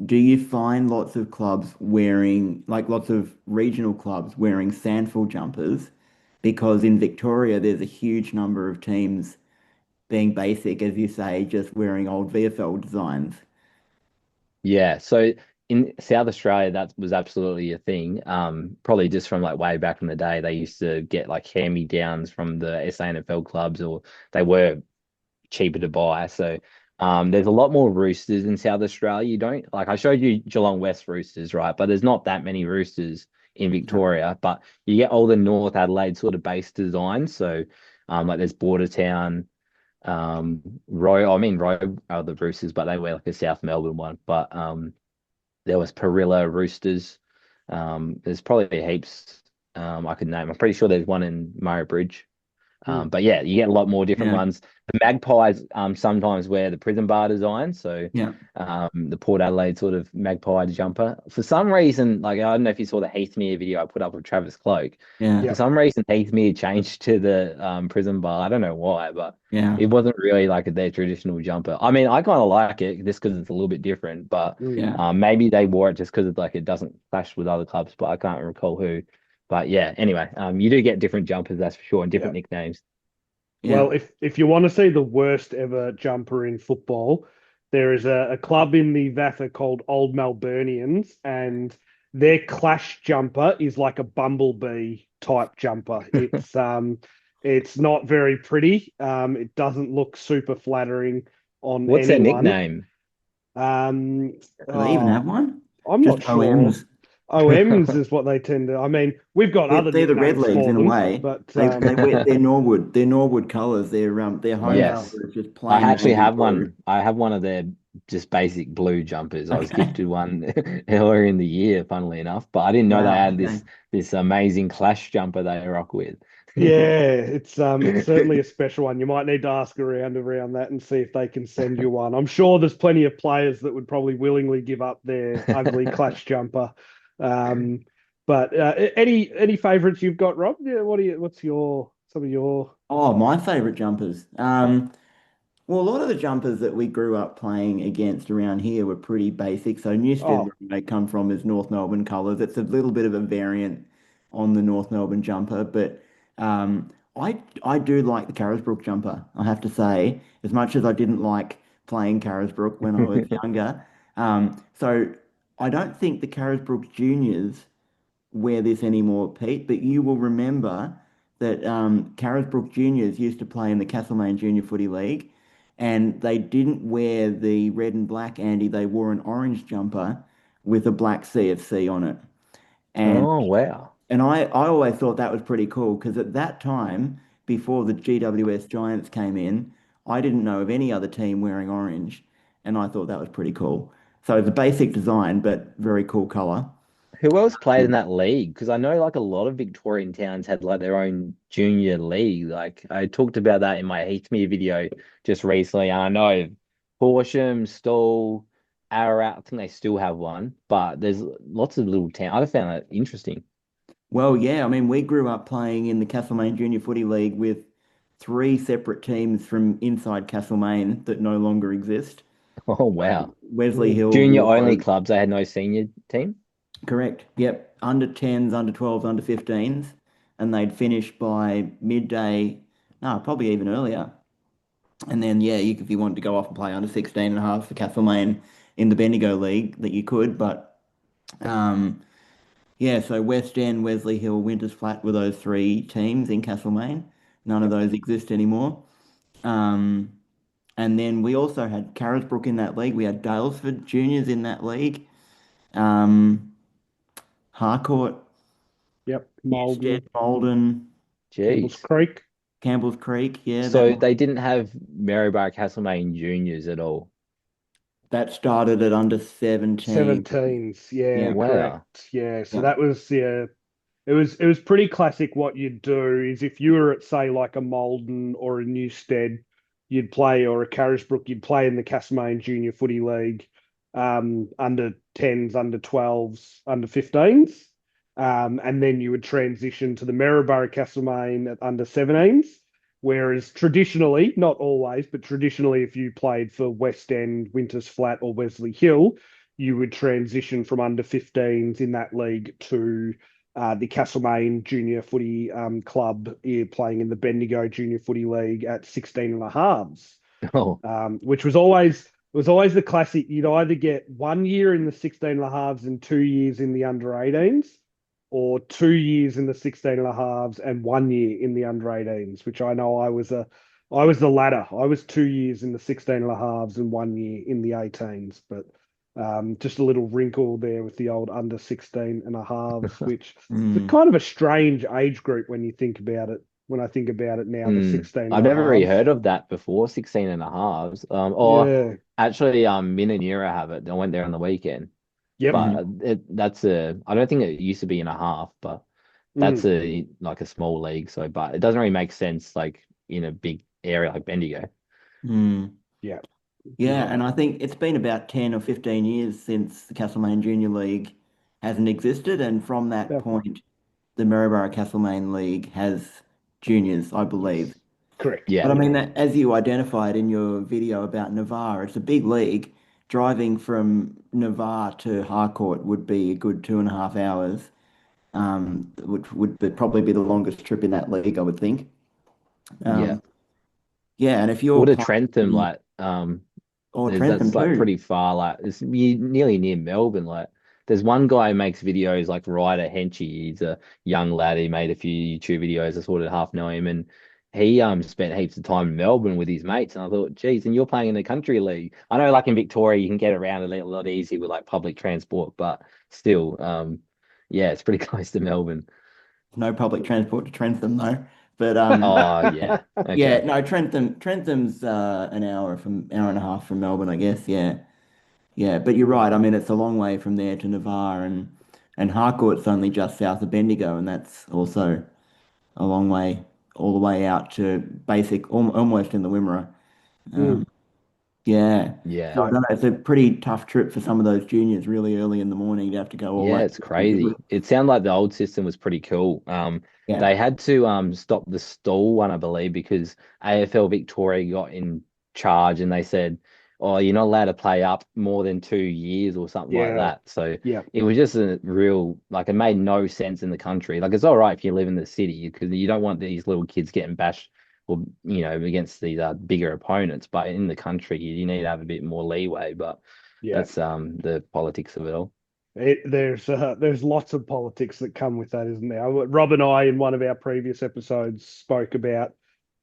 do you find lots of clubs wearing, like lots of regional clubs wearing sandful jumpers? Because in Victoria, there's a huge number of teams being basic, as you say, just wearing old VFL designs. Yeah, so in South Australia, that was absolutely a thing. Probably just from like way back in the day, they used to get like hand-me-downs from the SANFL clubs, or they were cheaper to buy. So there's a lot more roosters in South Australia. You don't like I showed you Geelong West roosters, right? But there's not that many roosters in Yeah. Victoria. But you get all the North Adelaide sort of base designs. So like there's Bordertown. Roy are the Roosters, but they wear like a South Melbourne one. But there was Parilla Roosters. There's probably heaps I could name. I'm pretty sure there's one in Murray Bridge. Hmm. But yeah, you get a lot more different Yeah. ones. The Magpies sometimes wear the prison bar design, so Yeah. the Port Adelaide sort of magpie jumper. For some reason, like I don't know if you saw the Heathmere video I put up of Travis Cloak. Yeah. For Yeah. some reason, Heathmere changed to the prison bar. I don't know why, but Yeah. it wasn't really like their traditional jumper. I mean, I kind of like it just because it's a little bit different, but Mm. Yeah. maybe they wore it just because it's like it doesn't clash with other clubs, but I can't recall who. But yeah, anyway, you do get different jumpers, that's for sure, and Yeah. different nicknames. Yeah. Well, if you want to see the worst ever jumper in football, there is a club in the VAFA called Old Melburnians, and their clash jumper is like a bumblebee type jumper. It's not very pretty. It doesn't look super flattering on What's their anyone. nickname? Um, Do they even oh, have one? I'm Just not sure. OMs. OMs is what they tend to. I mean, we've got other They're the Red nicknames Leagues for in a them, way. but They wear their Norwood colours. Their home wow. Yes. colour is just I plain actually navy have blue. one. I have one of their just basic blue jumpers. I was Okay. gifted one earlier in the year, funnily enough, but I didn't know they Wow. had Okay. this amazing clash jumper they rock with. Yeah, it's certainly a special one. You might need to ask around that and see if they can send you one. I'm sure there's plenty of players that would probably willingly give up their ugly clash jumper. Um, but any favourites you've got, Rob? Yeah, what's your some of your Oh, my favourite jumpers. Well, a lot of the jumpers that we grew up playing against around here were pretty basic. So Newstead, oh where I come from, is North Melbourne colours. It's a little bit of a variant on the North Melbourne jumper, but I do like the Carisbrook jumper. I have to say, as much as I didn't like playing Carisbrook when I was younger. So I don't think the Carisbrook juniors wear this anymore, Pete, but you will remember that Carisbrook juniors used to play in the Castlemaine Junior Footy League, and they didn't wear the red and black, Andy. They wore an orange jumper with a black CFC on it. And Oh, wow. I always thought that was pretty cool because at that time, before the GWS Giants came in, I didn't know of any other team wearing orange, and I thought that was pretty cool. So it's a basic design, but very cool color. Who else played in that league? Because I know like a lot of Victorian towns had like their own junior league. Like I talked about that in my Heathmere video just recently. And I know Horsham, Stoll, Ararat. I think they still have one, but there's lots of little towns. I found that interesting. Well, yeah, I mean, we grew up playing in the Castlemaine Junior Footy League with three separate teams from inside Castlemaine that no longer exist. Oh wow. Wesley Mm. Hill, Junior only Wargrove, clubs. They had no senior team. correct. Yep. Under 10s, under 12s, under 15s. And they'd finish by midday, no, probably even earlier. And then, yeah, if you wanted to go off and play under 16 and a half for Castlemaine in the Bendigo League, that you could. But um, yeah, so West End, Wesley Hill, Winters Flat were those three teams in Castlemaine. None of Yep. those exist anymore. Um, and then we also had Carisbrook in that league. We had Dalesford Juniors in that league. Um, Harcourt, Yep. Newstead, Malden, Malden, Campbell's Jeez. Creek. Campbell's Creek. Yeah, So they didn't have Maryborough Castlemaine juniors at all. that started at under 17. 17s, yeah, Yeah, Wow. correct. Yeah, so yeah. that was it was pretty classic. What you'd do is if you were at say like a Malden or a Newstead, you'd play or a Carisbrook, you'd play in the Castlemaine Junior Footy League, under 10s, under 12s, under 15s, and then you would transition to the Maryborough Castlemaine at under 17s. Whereas traditionally, not always, but traditionally, if you played for West End, Winters Flat, or Wesley Hill, you would transition from under 15s in that league to the Castlemaine Junior Footy Club playing in the Bendigo Junior Footy League at 16 and a halves, Oh, which was always the classic. You'd either get 1 year in the 16 and a halves and 2 years in the under 18s, or 2 years in the 16 and a halves and 1 year in the under 18s, which I know I was the latter. I was 2 years in the 16 and a halves and 1 year in the 18s, but just a little wrinkle there with the old under 16 and a halves, which is Mm. kind of a strange age group when you think about it. When I think about it now, the hmm. 16 I've and a never really halves. heard of that before, 16 and a halves. Or Yeah. actually, Minanira have it. I went there on the weekend, Yep. Mhm. but I don't think it used to be in a half, but that's Mm. like a small league. So, but it doesn't really make sense like in a big area like Bendigo. Mm. Yeah. Yeah, Yeah. and I think it's been about 10 or 15 years since the Castlemaine Junior League hasn't existed, and from that Yeah. point, the Maryborough Castlemaine League has juniors, I believe. Yes. Correct. But Yeah, I Yeah. mean, that, as you identified in your video about Navarre, it's a big league. Driving from Navarre to Harcourt would be a good 2.5 hours, which would probably be the longest trip in that league, I would think. yeah. Um, yeah, and if you're Or to playing Trentham, in, like or that's Trentham like too. pretty far. Like it's nearly near Melbourne. Like there's one guy who makes videos like Ryder Henchy. He's a young lad. He made a few YouTube videos. I sort of half know him, and he spent heaps of time in Melbourne with his mates. And I thought, geez, and you're playing in the country league. I know, like in Victoria, you can get around a lot easier with like public transport, but still, yeah, it's pretty close to Melbourne. No public transport to Trentham though. But Oh yeah, yeah, okay, no, Trentham's an hour and a half from Melbourne, I guess. Yeah. Yeah, but you're right. I mean, it's a long way from there to Navarre, and Harcourt's only just south of Bendigo, and that's also a long way all the way out to almost in the Wimmera. Mm. Um, yeah. yeah. So I Yeah. don't know, it's a pretty tough trip for some of those juniors really early in the morning to have to go all the Yeah, way. it's crazy. It sounded like the old system was pretty cool. Yeah. They had to stop the stall one, I believe, because AFL Victoria got in charge and they said, "Oh, you're not allowed to play up more than 2 years or something like Yeah. that." So Yeah. it was just a real like it made no sense in the country. Like it's all right if you live in the city because you don't want these little kids getting bashed or against these bigger opponents. But in the country, you need to have a bit more leeway. But Yeah. that's the politics of it all. There's lots of politics that come with that, isn't there? Rob and I, in one of our previous episodes, spoke about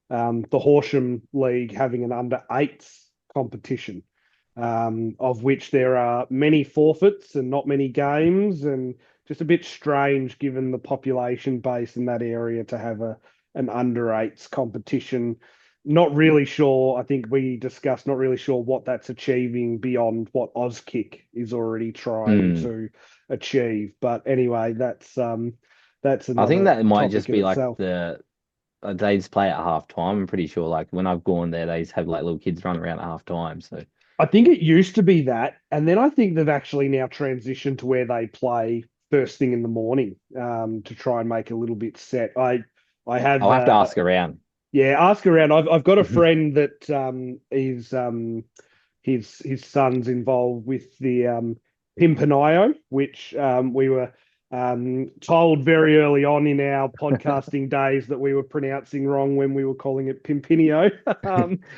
the Horsham League having an under eights competition, of which there are many forfeits and not many games, and just a bit strange given the population base in that area to have an under eights competition. Not really sure. I think we discussed not really sure what that's achieving beyond what Auskick is already trying Mm. to achieve. But anyway, that's I think another that might topic just in be like itself. they just play at half time. I'm pretty sure like when I've gone there, they just have like little kids run around at half time. So I think it used to be that, and then I think they've actually now transitioned to where they play first thing in the morning, to try and make a little bit set. I have I'll have to ask around. yeah, ask around. I've got a friend that is his son's involved with the Pimpernio, which we were told very early on in our podcasting days that we were pronouncing wrong when we were calling it Pimpinio.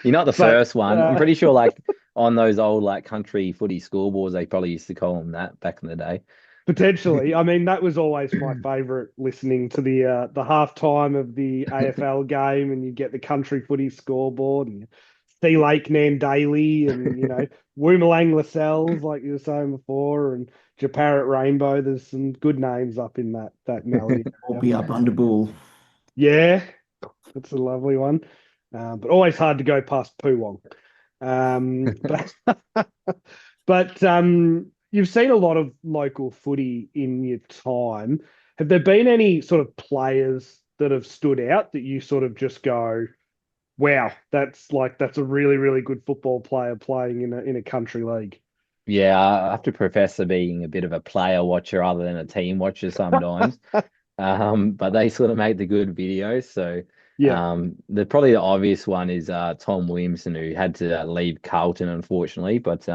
You're not the But first one. I'm pretty sure like on those old like country footy scoreboards, they probably used to call them that back in the day. potentially, I mean, that was always my favourite, listening to the halftime of the AFL game, and you get the country footy scoreboard and Sea Lake Nan Daily, and Woomalang Lascelles, like you were saying before, and Japarrit Rainbow. There's some good names up in that melody Or area. be up under ball. Yeah, that's a lovely one. But always hard to go past Poowong. But you've seen a lot of local footy in your time. Have there been any sort of players that have stood out that you sort of just go, wow, that's a really, really good football player playing in a country league? Yeah, I have to profess to being a bit of a player watcher rather than a team watcher sometimes. But they sort of make the good videos. So Yeah. probably the obvious one is Tom Williamson, who had to leave Carlton, unfortunately. But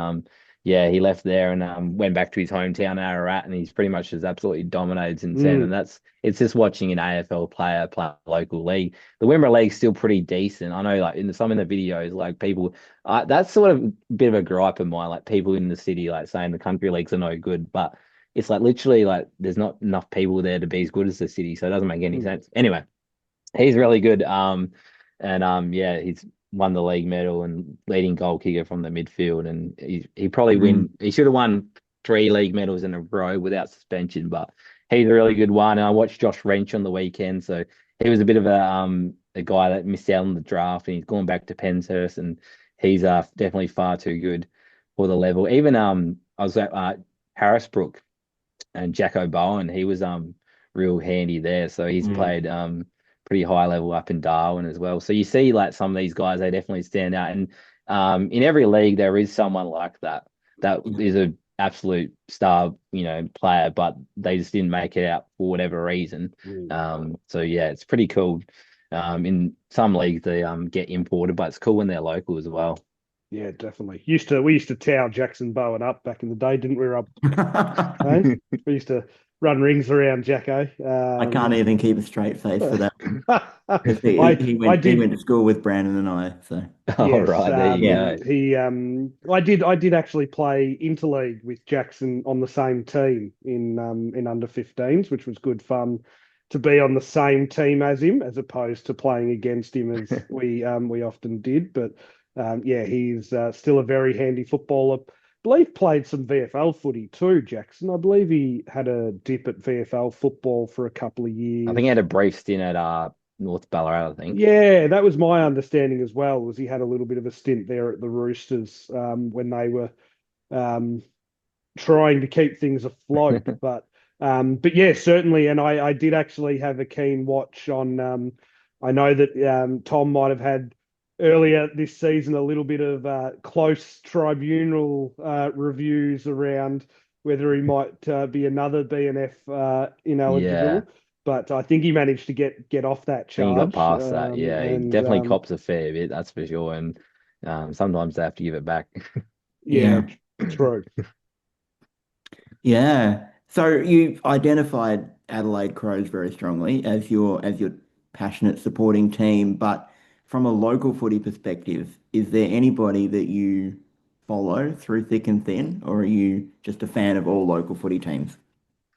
yeah, he left there and went back to his hometown, Ararat, and he's pretty much just absolutely dominated since then. Mm. And it's just watching an AFL player play local league. The Wimmera League's still pretty decent. I know, like in some of the videos, like people, that's sort of a bit of a gripe of mine, like people in the city, like saying the country leagues are no good, but it's like literally like there's not enough people there to be as good as the city, so it doesn't make any Mm. sense. Anyway, he's really good. And yeah, he's won the league medal and leading goal kicker from the midfield, and he probably Mm. he should have won 3 league medals in a row without suspension, but he's a really good one. And I watched Josh Wrench on the weekend, so he was a bit of a guy that missed out on the draft, and he's gone back to Penshurst, and he's definitely far too good for the level. Even I was at Harrisbrook and Jacko Bowen, he was real handy there. So he's Mm. played pretty high level up in Darwin as well. So you see like some of these guys, they definitely stand out. And in every league there is someone like that that is a absolute star, player, but they just didn't make it out for whatever reason. So yeah, it's pretty cool. In some leagues they get imported, but it's cool when they're local as well. Yeah, definitely. We used to towel Jackson Bowen up back in the day, didn't we, Rob? Eh? We used to run rings around Jacko. I can't even keep a straight face for that. He I went did. to school with Brandon and I, so All Yes, right, there you Yeah. go. I did actually play interleague with Jackson on the same team in under 15s, which was good fun to be on the same team as him, as opposed to playing against him as we often did. But yeah, he's still a very handy footballer. I believe played some VFL footy too, Jackson. I believe he had a dip at VFL football for a couple of I think he years. had a brief stint at North Ballarat, I think. Yeah, that was my understanding as well, was he had a little bit of a stint there at the Roosters when they were um, trying to keep things afloat. But yeah, certainly. And I did actually have a keen watch on. I know that Tom might have had earlier this season a little bit of close tribunal reviews around whether he might be another BNF Yeah, ineligible. But I think he managed to get off that I think he got charge. past that. Yeah, he And definitely cops a fair bit, that's for sure. And sometimes they have to give it back. yeah, yeah, true. yeah. So you identified Adelaide Crows very strongly as your passionate supporting team, but from a local footy perspective, is there anybody that you follow through thick and thin, or are you just a fan of all local footy teams?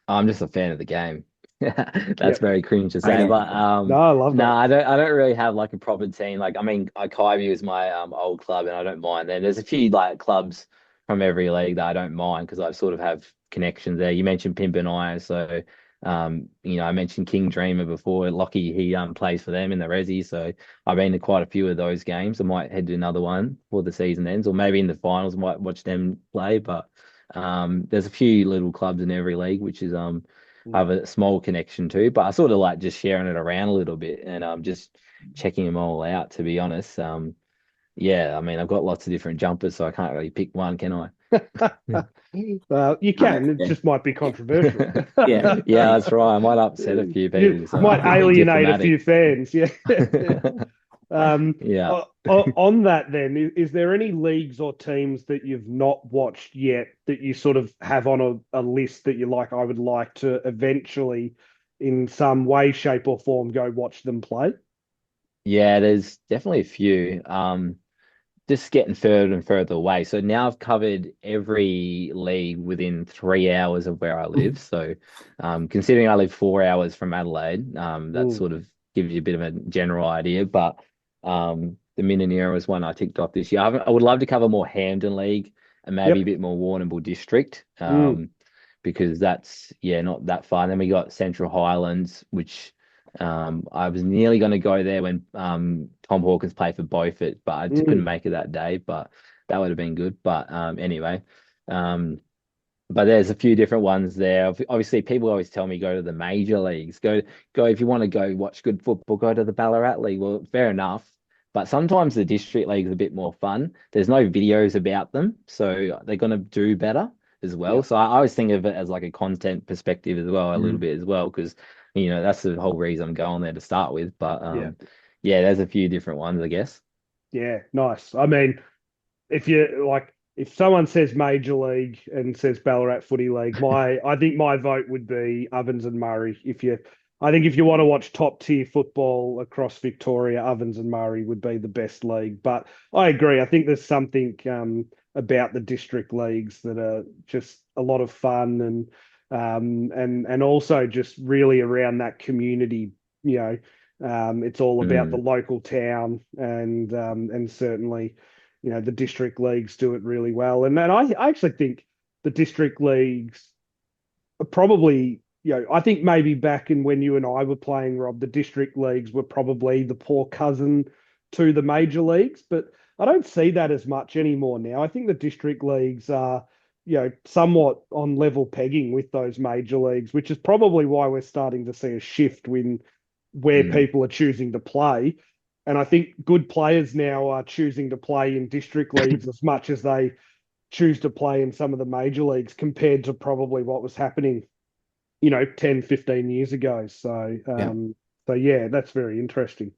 I'm just a fan of the game. That's Yep. very cringe to Right say, but answer. No, I love no, that. I don't really have like a proper team. Like I mean, Ikyview is my old club, and I don't mind them. There's a few like clubs from every league that I don't mind because I sort of have connections there. You mentioned Pimpernaya, so I mentioned King Dreamer before. Lockie, he plays for them in the Resi, so I've been to quite a few of those games. I might head to another one before the season ends, or maybe in the finals, I might watch them play. But there's a few little clubs in every league, which is I have a small connection to, but I sort of like just sharing it around a little bit and just checking them all out, to be honest. Yeah, I mean, I've got lots of different jumpers, so I can't really pick one, can I? Well, you No, can. that's It fair. just might be controversial. Yeah. Yeah, that's right. I might upset a few You people, so I have might to be alienate a few diplomatic. fans. Yeah. Yeah. On that, then, is there any leagues or teams that you've not watched yet that you sort of have on a list that you like? I would like to eventually, in some way, shape, or form, go watch them play. Yeah, there's definitely a few. Just getting further and further away. So now I've covered every league within 3 hours of where I live. So considering I live 4 hours from Adelaide, that Mm. sort of gives you a bit of a general idea. But the Mineiro was one I ticked off this year. I would love to cover more Hampden League and maybe a Yep. bit more Warrnambool District, Mm. because that's, yeah, not that far. Then we got Central Highlands, which I was nearly going to go there when Tom Hawkins played for Beaufort, but I just couldn't Mm. make it that day. But that would have been good. But anyway, um, but there's a few different ones there. Obviously, people always tell me go to the major leagues. Go if you want to go watch good football. Go to the Ballarat League. Well, fair enough. But sometimes the district league is a bit more fun. There's no videos about them, so they're going to do better as well. Yep. So I always think of it as like a content perspective as well, a little Mm. bit as well, because that's the whole reason I'm going there to start with. But Yeah. yeah, there's a few different ones, I guess. Yeah. Nice. I mean, if you like, if someone says Major League and says Ballarat Footy League, I think my vote would be Ovens and Murray. I think if you want to watch top tier football across Victoria, Ovens and Murray would be the best league. But I agree. I think there's something about the district leagues that are just a lot of fun and also just really around that community. You know, it's all about the Mm, local town and certainly the district leagues do it really well. And I actually think the district leagues are probably, I think maybe back in when you and I were playing, Rob, the district leagues were probably the poor cousin to the major leagues, but I don't see that as much anymore now. I think the district leagues are, somewhat on level pegging with those major leagues, which is probably why we're starting to see a shift when where mm. people are choosing to play. And I think good players now are choosing to play in district leagues as much as they choose to play in some of the major leagues compared to probably what was happening, 10, 15 years ago. Yeah. So yeah, that's very interesting.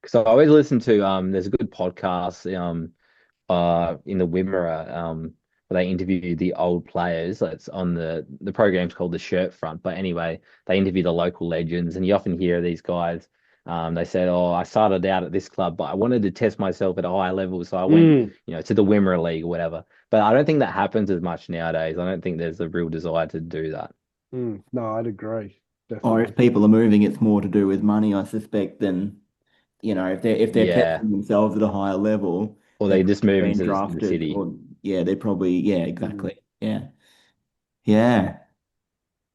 Because I always listen to there's a good podcast in the Wimmera where they interview the old players. It's on the program's called The Shirt Front. But anyway, they interview the local legends, and you often hear these guys. They said, "Oh, I started out at this club, but I wanted to test myself at a higher level, so I went, Mm, to the Wimmera League or whatever." But I don't think that happens as much nowadays. I don't think there's a real desire to do that. no, I'd agree. Or Definitely. if people are moving, it's more to do with money, I suspect, than if they're Yeah, testing themselves at a higher level, or they've they just move been into the drafted, city. or yeah, they're probably yeah, Mm. exactly. Yeah. Yeah.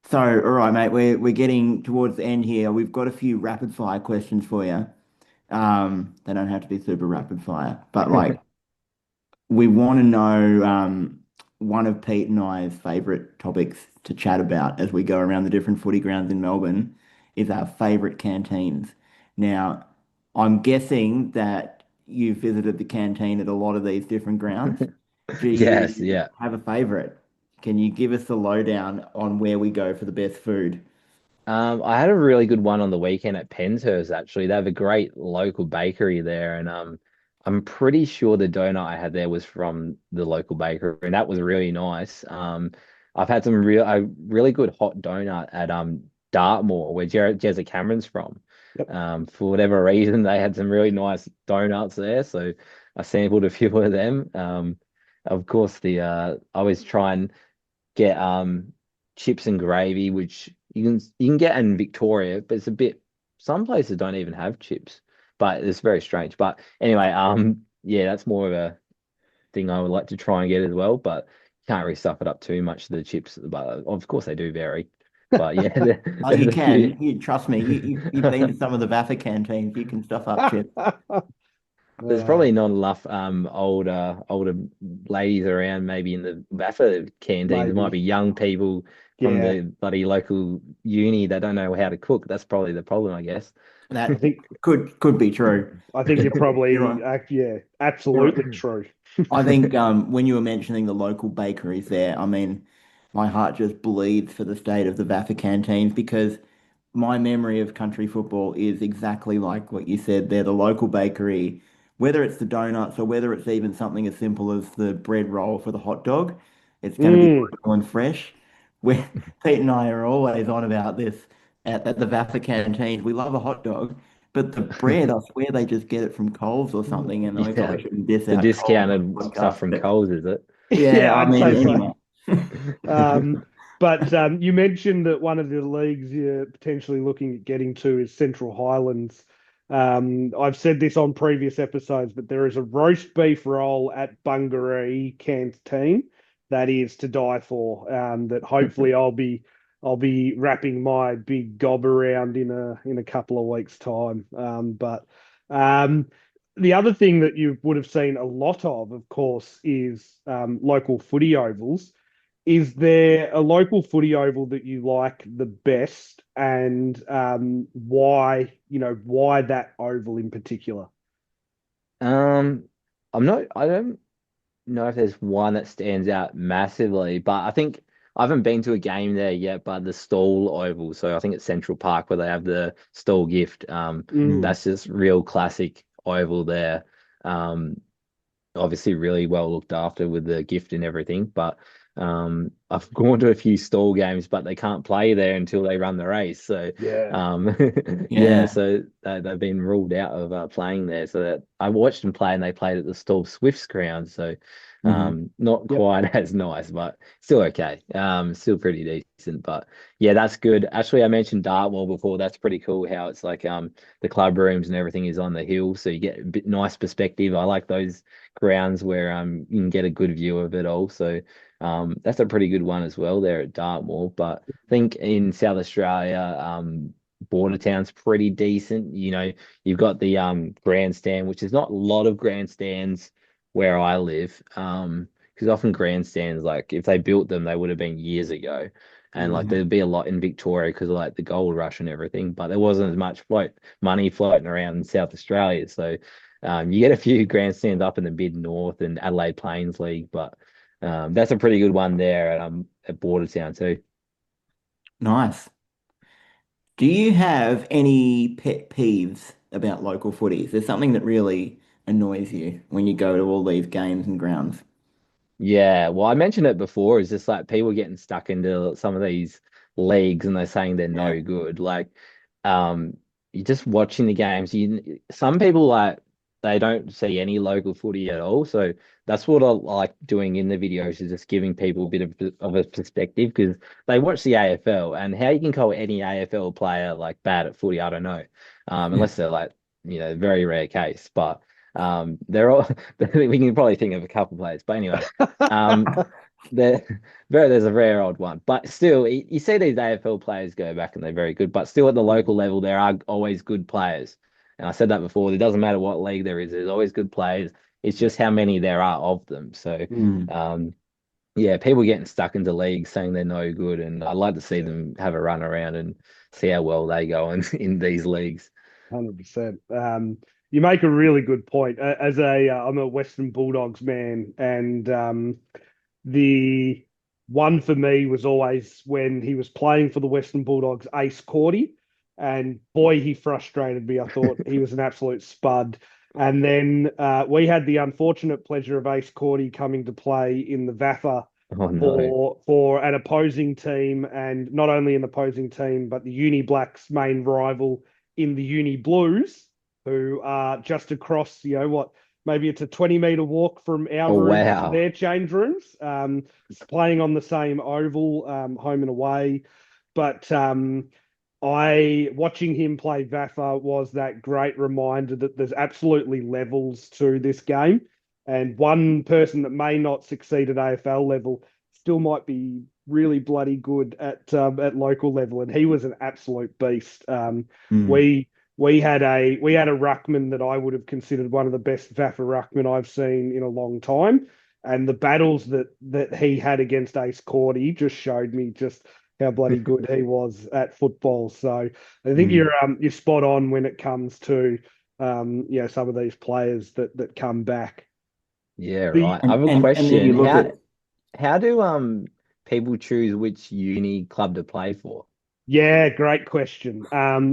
So, all right, mate, we're getting towards the end here. We've got a few rapid fire questions for you. They don't have to be super rapid fire, but like we want to know one of Pete and I's favorite topics to chat about as we go around the different footy grounds in Melbourne is our favorite canteens. Now, I'm guessing that you visited the canteen at a lot of these different grounds. Do Yes, you yeah. have a favorite? Can you give us the lowdown on where we go for the best food? I had a really good one on the weekend at Penshurst, actually. They have a great local bakery there, and I'm pretty sure the donut I had there was from the local bakery, and that was really nice. I've had a really good hot donut at Dartmoor, where Jezza Cameron's from. Yep. For whatever reason, they had some really nice donuts there, so I sampled a few of them. Of course, I always try and get chips and gravy, which you can get in Victoria, but it's a bit some places don't even have chips. But it's very strange. But anyway, yeah, that's more of a thing I would like to try and get as well, but you can't really stuff it up too much, the chips. But of course they do vary. But yeah, Oh, there's you a few. can. You trust me. You've been to some of the Baffa canteens. You can stuff up chips. There's Uh, probably not enough older ladies around maybe in the Baffa canteens. There might be maybe. young people from Yeah. the bloody local uni that don't know how to cook. That's probably the problem, I guess. I That think could be true. I think you're probably You're right. yeah, You're absolutely right. true. I think when you were mentioning the local bakeries there, I mean, my heart just bleeds for the state of the Vaffa canteens because my memory of country football is exactly like what you said. They're the local bakery, whether it's the donuts or whether it's even something as simple as the bread roll for the hot dog, it's going to be Mm. local and fresh. Where Pete and I are always on about this at the Vaffa canteen. We love a hot dog, but the bread, I swear they just get it from Coles or something. And we Yeah, probably shouldn't diss the out Coles on discounted the stuff podcast, from but Coles, is it? yeah, Yeah, I I'd mean, say so. anyway. Um, but you mentioned that one of the leagues you're potentially looking at getting to is Central Highlands. I've said this on previous episodes, but there is a roast beef roll at Bungaree Canteen that is to die for. That hopefully I'll be wrapping my big gob around in a couple of weeks' time. But um, the other thing that you would have seen a lot of course, is local footy ovals. Is there a local footy oval that you like the best, and why? Why that oval in particular? Um, I don't know if there's one that stands out massively, but I think I haven't been to a game there yet, but the Stall Oval, so I think it's Central Park where they have the Stall gift. Mm. Mm, That's just real classic oval there. Obviously really well looked after with the gift and everything. But I've gone to a few stall games, but they can't play there until they run the race. So Yeah. yeah, yeah. so they've been ruled out of playing there. So that I watched them play, and they played at the Stall Swifts ground. So Hmm. not Yep. quite as nice, but still okay. Still pretty decent. But yeah, that's good. Actually, I mentioned Dartmoor before. That's pretty cool. How it's like the club rooms and everything is on the hill, so you get a bit nice perspective. I like those grounds where you can get a good view of it all. So that's a pretty good one as well there at Dartmoor. But I think in South Australia, Border Town's pretty decent. You've got the grandstand, which is not a lot of grandstands where I live. Because often grandstands, like if they built them, they would have been years ago. And like Hmm. there'd be a lot in Victoria because of like the gold rush and everything, but there wasn't as much money floating around in South Australia. So you get a few grandstands up in the mid north and Adelaide Plains League, but that's a pretty good one there at Bordertown too. Nice. Do you have any pet peeves about local footy? Is there something that really annoys you when you go to all these games and grounds? Yeah, well, I mentioned it before. Is just like people getting stuck into some of these leagues and they're saying they're Yeah. no good. Like, you're just watching the games. Some people like they don't see any local footy at all. So that's what I like doing in the videos is just giving people a bit of a perspective because they watch the AFL and how you can call any AFL player like bad at footy, I don't know, unless they're like very rare case, but. They're all we can probably think of a couple players, but anyway, um, there there's a rare odd one, but still, you see these AFL players go back and they're very good, but still at the local level, there are always good players. And I said that before. It doesn't matter what league there is. There's always good players. It's just how many there are of them. So, Mm. um, yeah, people getting stuck into leagues saying they're no good, and I'd like to see them have a run around and see how well they go in these leagues. 100%. You make a really good point. I'm a Western Bulldogs man, and the one for me was always when he was playing for the Western Bulldogs, Ace Cordy, and boy, he frustrated me. I thought he was an absolute spud. And then we had the unfortunate pleasure of Ace Cordy coming to play in the VAFA Oh no. for an opposing team, and not only an opposing team, but the Uni Blacks' main rival in the Uni Blues, who are just across, maybe it's a 20-meter walk from our Oh rooms to wow. their change rooms, playing on the same oval, home and away. But I watching him play Vafa was that great reminder that there's absolutely levels to this game, and one person that may not succeed at AFL level still might be really bloody good at local level, and he was an absolute beast. Mm. We had a ruckman that I would have considered one of the best Vafa ruckmen I've seen in a long time, and the battles that he had against Ace Cordy just showed me just how bloody good he was at football. So I think Mm. you're spot on when it comes to some of these players that come back. Yeah, The right. I have a And then you question. look How at how do people choose which uni club to play for? Yeah, great question.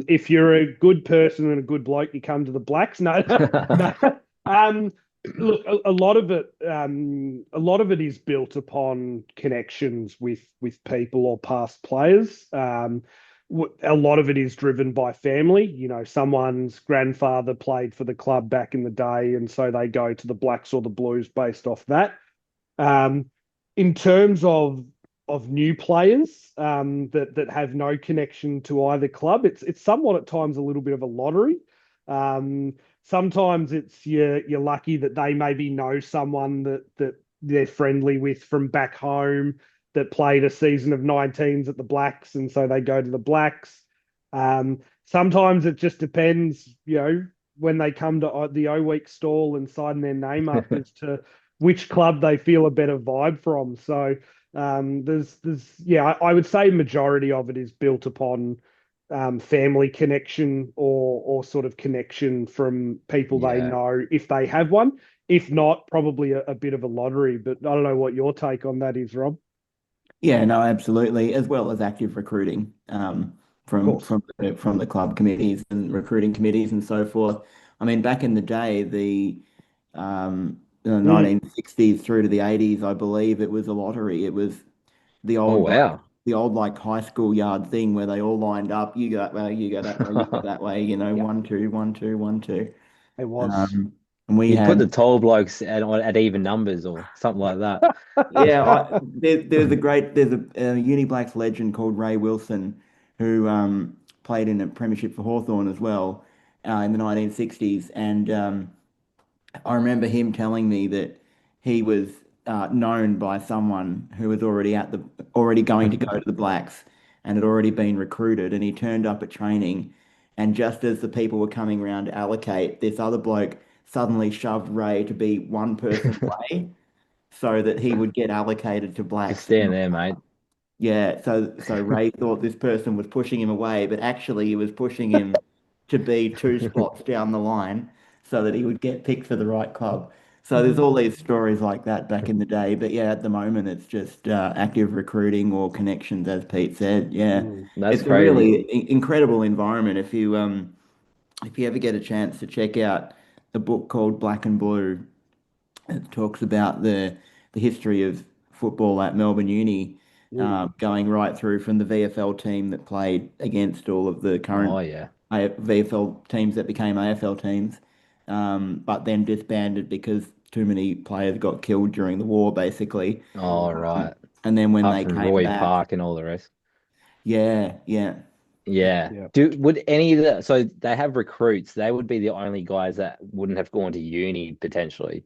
If you're a good person and a good bloke, you come to the Blacks. No, no. Um, Look, a lot of it is built upon connections with people or past players. A lot of it is driven by family. You know, someone's grandfather played for the club back in the day, and so they go to the Blacks or the Blues based off that. Um, in terms of new players that have no connection to either club, it's somewhat at times a little bit of a lottery. Sometimes it's you're lucky that they maybe know someone that they're friendly with from back home that played a season of 19s at the Blacks, and so they go to the Blacks. Sometimes it just depends, when they come to the O-Week stall and sign their name up as to which club they feel a better vibe from. So I would say majority of it is built upon family connection or sort of connection from people they Yeah. know if they have one. If not, probably a bit of a lottery. But I don't know what your take on that is, Rob. Yeah, no, absolutely, as well as active recruiting Of from course. from the club committees and recruiting committees and so forth. I mean, back in the day, the Mm. 1960s through to the 80s, I believe it was a lottery. It was the Oh old like wow. the old like high school yard thing where they all lined up. You go that way, you go that way, you go that way. Yeah, 1, 2, 1, 2, 1, 2. it was. Um, and we You'd put the had tall blokes at even numbers or something like that. Yeah, there's a Uni Blacks legend called Ray Wilson who played in a premiership for Hawthorn as well in the 1960s, and I remember him telling me that he was known by someone who was already going to go to the Blacks and had already been recruited, and he turned up at training, and just as the people were coming around to allocate, this other bloke suddenly shoved Ray to be one person away so that he would get allocated to Just Blacks. stand there, mate. Yeah, so Ray thought this person was pushing him away, but actually he was pushing him to be two spots down the line so that he would get picked for the right club. So there's all these stories like that back in the day, but yeah, at the moment it's just active recruiting or connections, as Pete said. Yeah, That's it's a crazy. really incredible environment. If you ever get a chance to check out a book called Black and Blue, it talks about the history of football at Melbourne Uni, Mm. going right through from the VFL team that played against all of the Oh current yeah. VFL teams that became AFL teams, but then disbanded because too many players got killed during the war, basically. Oh Um, right. and then when Apart they from came Roy back, Park and all the rest. yeah, yeah. Yeah. Yeah. Would any of the so they have recruits, they would be the only guys that wouldn't have gone to uni potentially.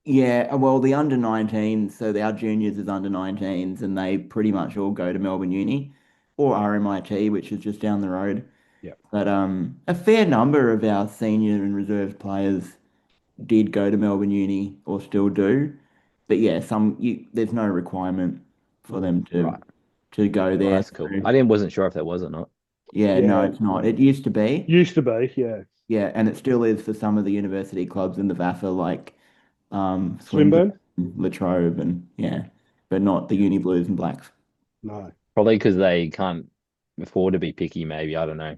Yeah, well, the under 19s, so our juniors is under 19s, and they pretty much all go to Melbourne Uni or RMIT, which is just down the road. Yeah. But a fair number of our senior and reserve players did go to Melbourne Uni or still do. But yeah, there's no requirement for them Right. to go Oh, there. that's cool. So, Wasn't sure if there was or not. yeah, no, Yeah. it's not. It used to be. Used to be. Yeah. Yeah, and it still is for some of the university clubs in the VAFA, like Swinburne, Swinburne? La Trobe, and yeah, but not the Yeah. Uni Blues and Blacks. No. Probably because they can't afford to be picky, maybe. I don't know.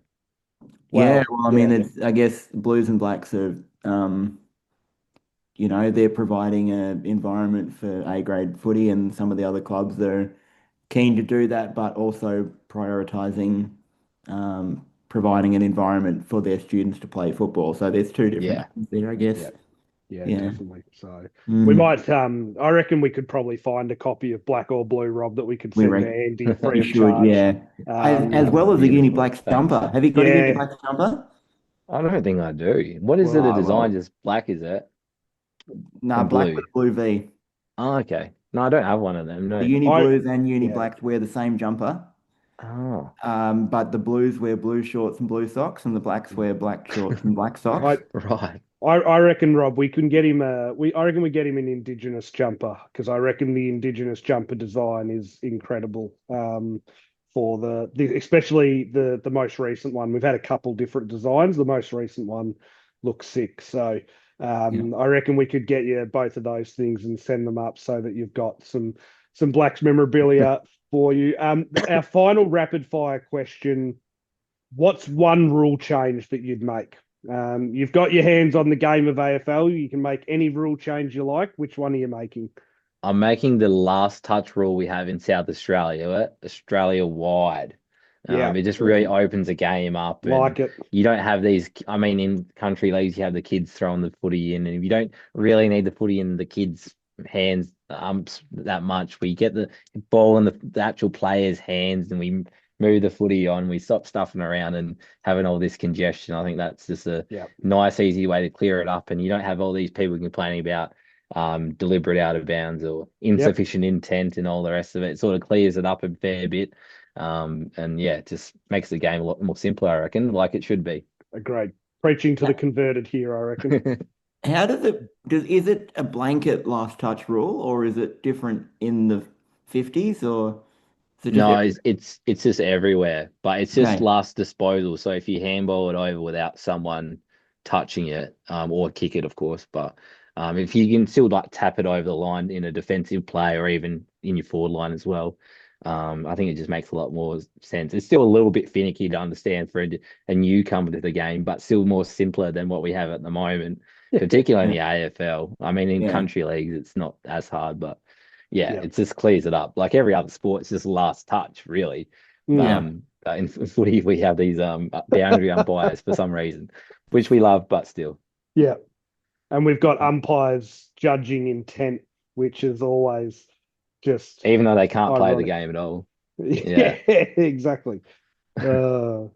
Yeah, Well, well, I mean, yeah. I guess Blues and Blacks are, they're providing an environment for A grade footy, and some of the other clubs that are keen to do that, but also prioritizing providing an environment for their students to play football. So there's two different Yeah. things there, I guess. Yeah. Yeah, Yeah. definitely. So we Mm. might I reckon we could probably find a copy of Black or Blue, Rob, that we could We send to reg Andy free We of should, charge. yeah. As Um well as a Uni Beautiful. Blacks Thanks. jumper. Have you got a Uni yeah, Blacks jumper? I don't think I do. What is it? A well, design Well, just black, is it? no, Or black with blue? a blue V. Oh, okay. No, I don't have one of them. The No. Uni I Blues and Uni yeah. Blacks wear the same jumper. Oh, But the Blues wear blue shorts and blue socks, and the Blacks wear black shorts and black I socks. right. I reckon, Rob, we can get him I reckon we get him an Indigenous jumper because I reckon the Indigenous jumper design is incredible. For especially the most recent one. We've had a couple different designs. The most recent one looks sick. So Yeah. I reckon we could get you both of those things and send them up so that you've got some Blacks memorabilia for you. Our final rapid fire question: what's one rule change that you'd make? You've got your hands on the game of AFL. You can make any rule change you like. Which one are you making? I'm making the last touch rule we have in South Australia, Australia wide. Yeah, It just really opens the game up, like and it. you don't have these. I mean, in country leagues, you have the kids throwing the footy in, and if you don't really need the footy in the kids' hands umps that much, we get the ball in the actual players' hands, and we move the footy on. We stop stuffing around and having all this congestion. I think that's just a Yeah, nice, easy way to clear it up, and you don't have all these people complaining about deliberate out of bounds or yep. insufficient intent and all the rest of it. It sort of clears it up a fair bit. And yeah, it just makes the game a lot more simpler, I reckon, like it should be. Agreed. Preaching to the converted here, I reckon. How is it a blanket last touch rule or is it different in the 50s or is it just No, every? it's just everywhere, but it's just Okay. last disposal. So if you handball it over without someone touching it, or kick it, of course, but if you can still like tap it over the line in a defensive play or even in your forward line as well, I think it just makes a lot more sense. It's still a little bit finicky to understand for a newcomer to the game, but still more simpler than what we have at the moment, particularly in Yeah. the AFL. I mean, in Yeah. country leagues, it's not as hard, but yeah, Yeah. it just clears it up. Like every other sport, it's just last touch, really. Mm. Yeah. But in footy, we have these boundary umpires for some reason, which we love, but still, Yeah. And we've got umpires judging intent, which is always just even though they can't play the ironic. game at all. Yeah, Yeah, exactly. Uh,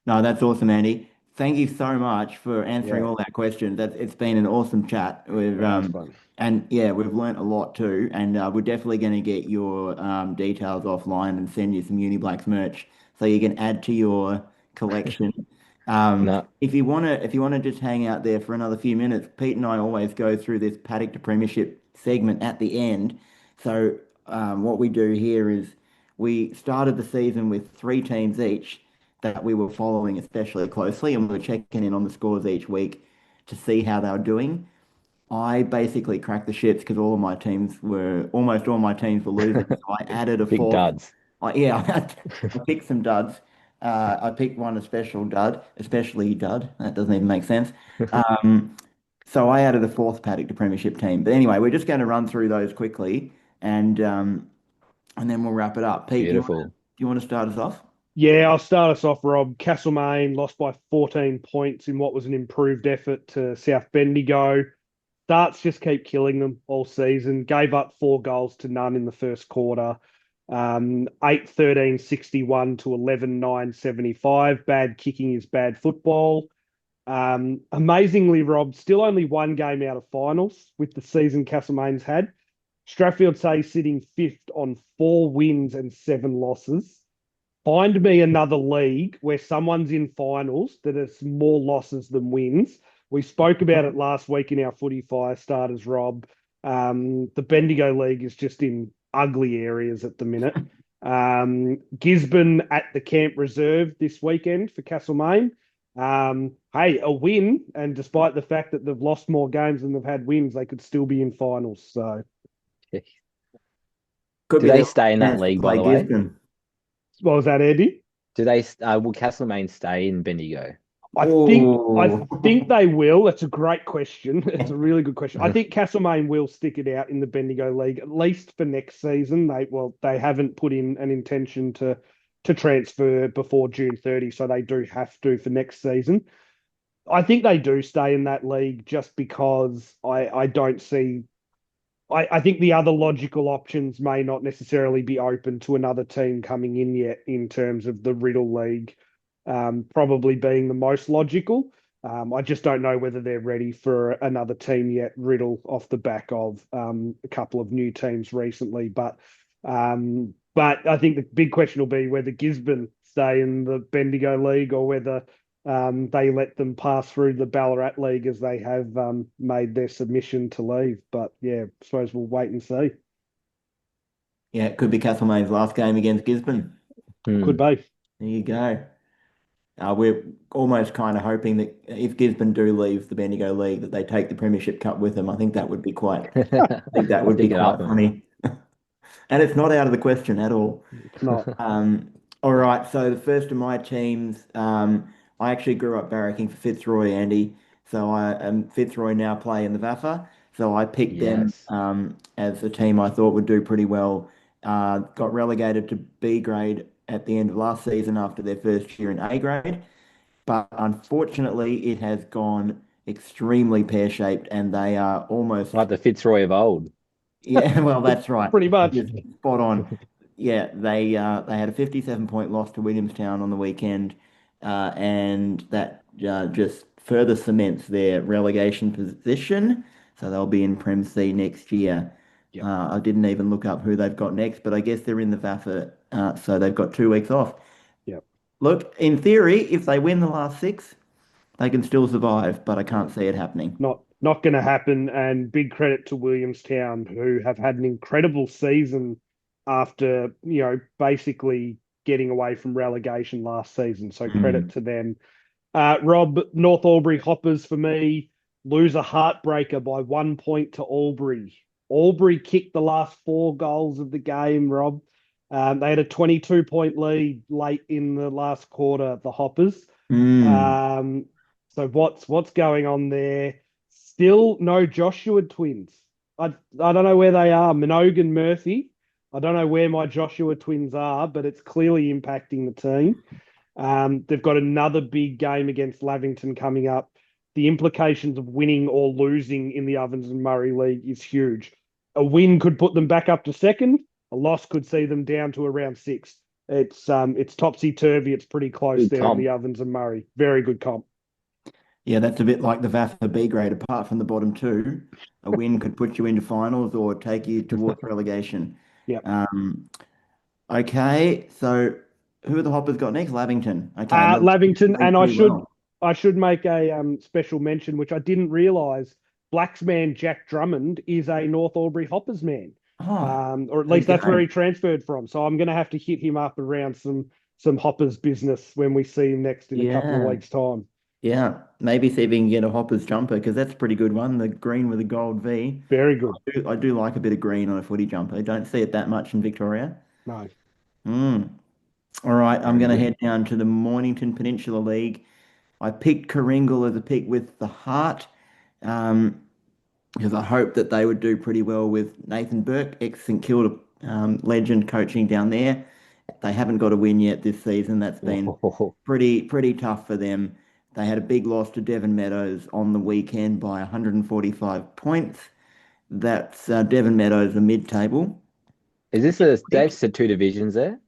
No, that's awesome, Andy. Thank you so much for answering yeah, all our questions. It's been an awesome chat. yeah, it's fun. And yeah, we've learnt a lot too. And we're definitely going to get your details offline and send you some Uni Blacks merch so you can add to your collection. no, If you wanna just hang out there for another few minutes, Pete and I always go through this paddock to premiership segment at the end. So what we do here is we started the season with three teams each that we were following especially closely, and we were checking in on the scores each week to see how they were doing. I basically cracked the shits because almost all my teams were losing. So I added a big fourth. duds. I picked some duds. I picked one a special dud, especially dud. That doesn't even make sense. Um, so I added a fourth paddock to premiership team. But anyway, we're just going to run through those quickly, and then we'll wrap it up. Pete, Beautiful. do you want to start us off? Yeah, I'll start us off, Rob. Castlemaine lost by 14 points in what was an improved effort to South Bendigo. Darts just keep killing them all season. Gave up 4 goals to none in the first quarter. 8-13-61 to 11-9-75. Bad kicking is bad football. Amazingly, Rob, still only one game out of finals with the season Castlemaine's had. Strathfield say sitting fifth on 4 wins and 7 losses. Find me another league where someone's in finals that has more losses than wins. We spoke about it last week in our footy fire starters, Rob. The Bendigo League is just in ugly areas at the minute. Gisborne at the Camp Reserve this weekend for Castlemaine. Hey, a win, and despite the fact that they've lost more games than they've had wins, they could still be in finals. So, Could Do be they their stay in that chance to league, by play the way? Gisborne. what was that, Andy? Do they? Will Castlemaine stay in Bendigo? I think they will. That's a great question. It's a really good question. I Mhm. think Castlemaine will stick it out in the Bendigo League at least for next season. They haven't put in an intention to transfer before June 30, so they do have to for next season. I think they do stay in that league just because I don't see. I think the other logical options may not necessarily be open to another team coming in yet in terms of the Riddle League, probably being the most logical. I just don't know whether they're ready for another team yet, Riddle, off the back of a couple of new teams recently. But I think the big question will be whether Gisborne stay in the Bendigo League or whether they let them pass through the Ballarat League as they have made their submission to leave. But yeah, I suppose we'll wait and see. Yeah, it could be Castlemaine's last game against Gisborne. Could be. There you go. We're almost kind of hoping that if Gisborne do leave the Bendigo League, that they take the Premiership Cup with them. I think that would be quite. I think that would be quite funny. And it's not out of the question at all. It's not. All right. So the first of my teams, I actually grew up barracking for Fitzroy, Andy. So Fitzroy now play in the VAFA. So I picked them as a team I thought would do pretty well. Got relegated to B grade at the end of last season after their first year in A grade. But unfortunately, it has gone extremely pear-shaped and they are almost like the Fitzroy of old. Yeah, well, that's right. Pretty much. Spot on. Yeah, they had a 57-point loss to Williamstown on the weekend, and that just further cements their relegation position. So they'll be in Prem C next year. Yep. I didn't even look up who they've got next, but I guess they're in the VAFA, so they've got 2 weeks off. Yep. Look, in theory, if they win the last 6, they can still survive, but I can't see it happening. Not going to happen. And big credit to Williamstown, who have had an incredible season after, basically getting away from relegation last season. So credit to them. Rob, North Albury Hoppers for me, lose a heartbreaker by 1 point to Albury. Albury kicked the last 4 goals of the game, Rob. They had a 22-point lead late in the last quarter, the Hoppers. So what's going on there? Still no Joshua twins. I don't know where they are. Minogue Murphy. I don't know where my Joshua twins are, but it's clearly impacting the team. They've got another big game against Lavington coming up. The implications of winning or losing in the Ovens and Murray League is huge. A win could put them back up to second. A loss could see them down to around 6th. It's topsy-turvy. It's pretty close Good there comp. in the Ovens and Murray. Very good comp. Yeah, that's a bit like the VAFA B grade. Apart from the bottom 2, a win could put you into finals or take you towards relegation. Yeah. Okay, so who have the Hoppers got next? Lavington. Okay, Lavington, and well. I should make a special mention, which I didn't realise. Blacksman Jack Drummond is a North Albury Hoppers man, or at least that's where he transferred from. So I'm going to have to hit him up around some Hoppers business when we see him next in a couple of weeks' time. Yeah, maybe see if we can get a Hoppers jumper because that's a pretty good one. The green with the gold V. Very good. I do like a bit of green on a footy jumper. I don't see it that much in Victoria. No. All right, I'm going to head down to the Mornington Peninsula League. I picked Coringal as a pick with the heart because I hoped that they would do pretty well with Nathan Burke, ex-St Kilda legend, coaching down there. They haven't got a win yet this season. That's been pretty tough for them. They had a big loss to Devon Meadows on the weekend by 145 points. That's Devon Meadows, the mid-table. Is this that's the 2 divisions there?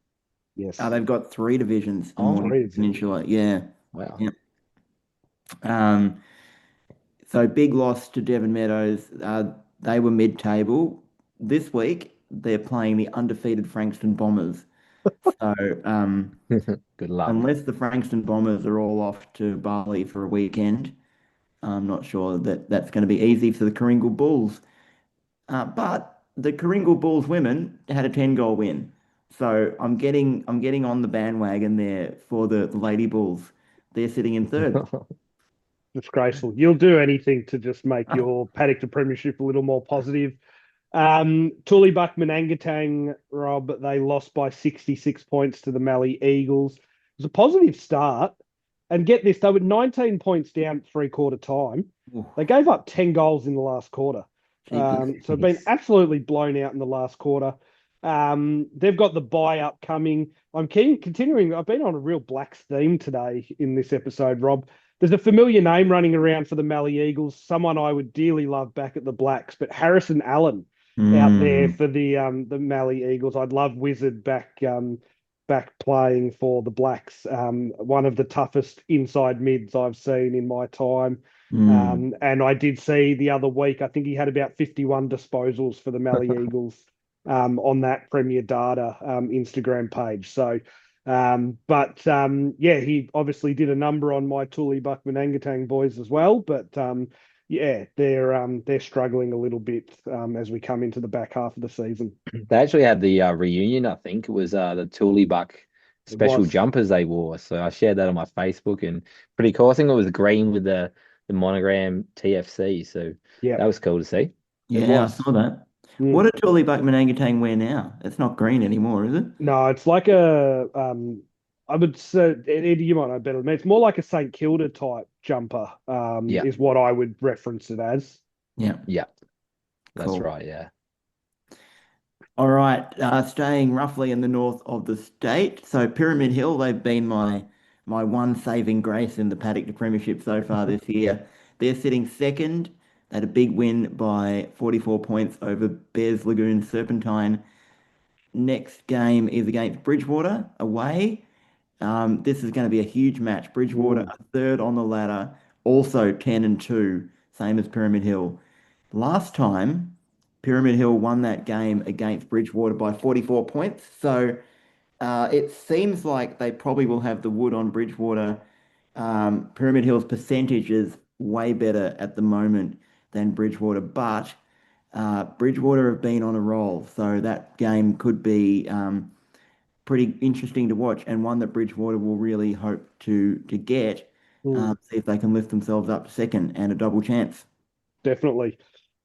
Yes. They've got 3 divisions in Mornington Peninsula. Yeah. Wow. Yeah. So big loss to Devon Meadows. They were mid-table. This week, they're playing the undefeated Frankston Bombers. So good luck. Unless the Frankston Bombers are all off to Bali for a weekend, I'm not sure that that's going to be easy for the Coringal Bulls. But the Coringal Bulls women had a 10-goal win. So I'm getting on the bandwagon there for the Lady Bulls. They're sitting in 3rd. Disgraceful. You'll do anything to just make your paddock to premiership a little more positive. Tullybuck Manangatang, Rob, they lost by 66 points to the Mallee Eagles. It was a positive start. And get this, they were 19 points down at 3/4 time. They gave up 10 goals in the last quarter. So been absolutely blown out in the last quarter. They've got the bye upcoming. I'm continuing. I've been on a real Blacks theme today in this episode, Rob. There's a familiar name running around for the Mallee Eagles, someone I would dearly love back at the Blacks, but Harrison Allen out there for the Mallee Eagles. I'd love Wizard back playing for the Blacks. One of the toughest inside mids I've seen in my time. And I did see the other week, I think he had about 51 disposals for the Mallee Eagles on that Premier Data Instagram page. So Yeah, he obviously did a number on my Tuli Buckman Angatang boys as well. But yeah, they're struggling a little bit as we come into the back half of the season. They actually had the reunion. I think it was the Thule Buck It special was, jumpers they wore. So I shared that on my Facebook and pretty cool. I think it was green with the monogram TFC. So yeah, that was cool to see. it Yeah, I was. saw that. Mm. What do Tully Buckman Angatang wear now? It's not green anymore, is it? No, it's like a I would say Eddie, you might know better than me. It's more like a St Kilda type jumper, Yeah, is what I would reference it as. Yeah, yeah, that's cool. right. Yeah. All right, staying roughly in the north of the state. So Pyramid Hill, they've been my one saving grace in the Paddock to Premiership so far this year. They're sitting second. They had a big win by 44 points over Bears Lagoon Serpentine. Next game is against Bridgewater away. This is going to be a huge match. Bridgewater Mm. are third on the ladder, also 10 and 2, same as Pyramid Hill. Last time, Pyramid Hill won that game against Bridgewater by 44 points. So it seems like they probably will have the wood on Bridgewater. Pyramid Hill's percentage is way better at the moment than Bridgewater, but Bridgewater have been on a roll. So that game could be pretty interesting to watch and one that Bridgewater will really hope to get. Mm. See if they can lift themselves up to second and a double chance. Definitely.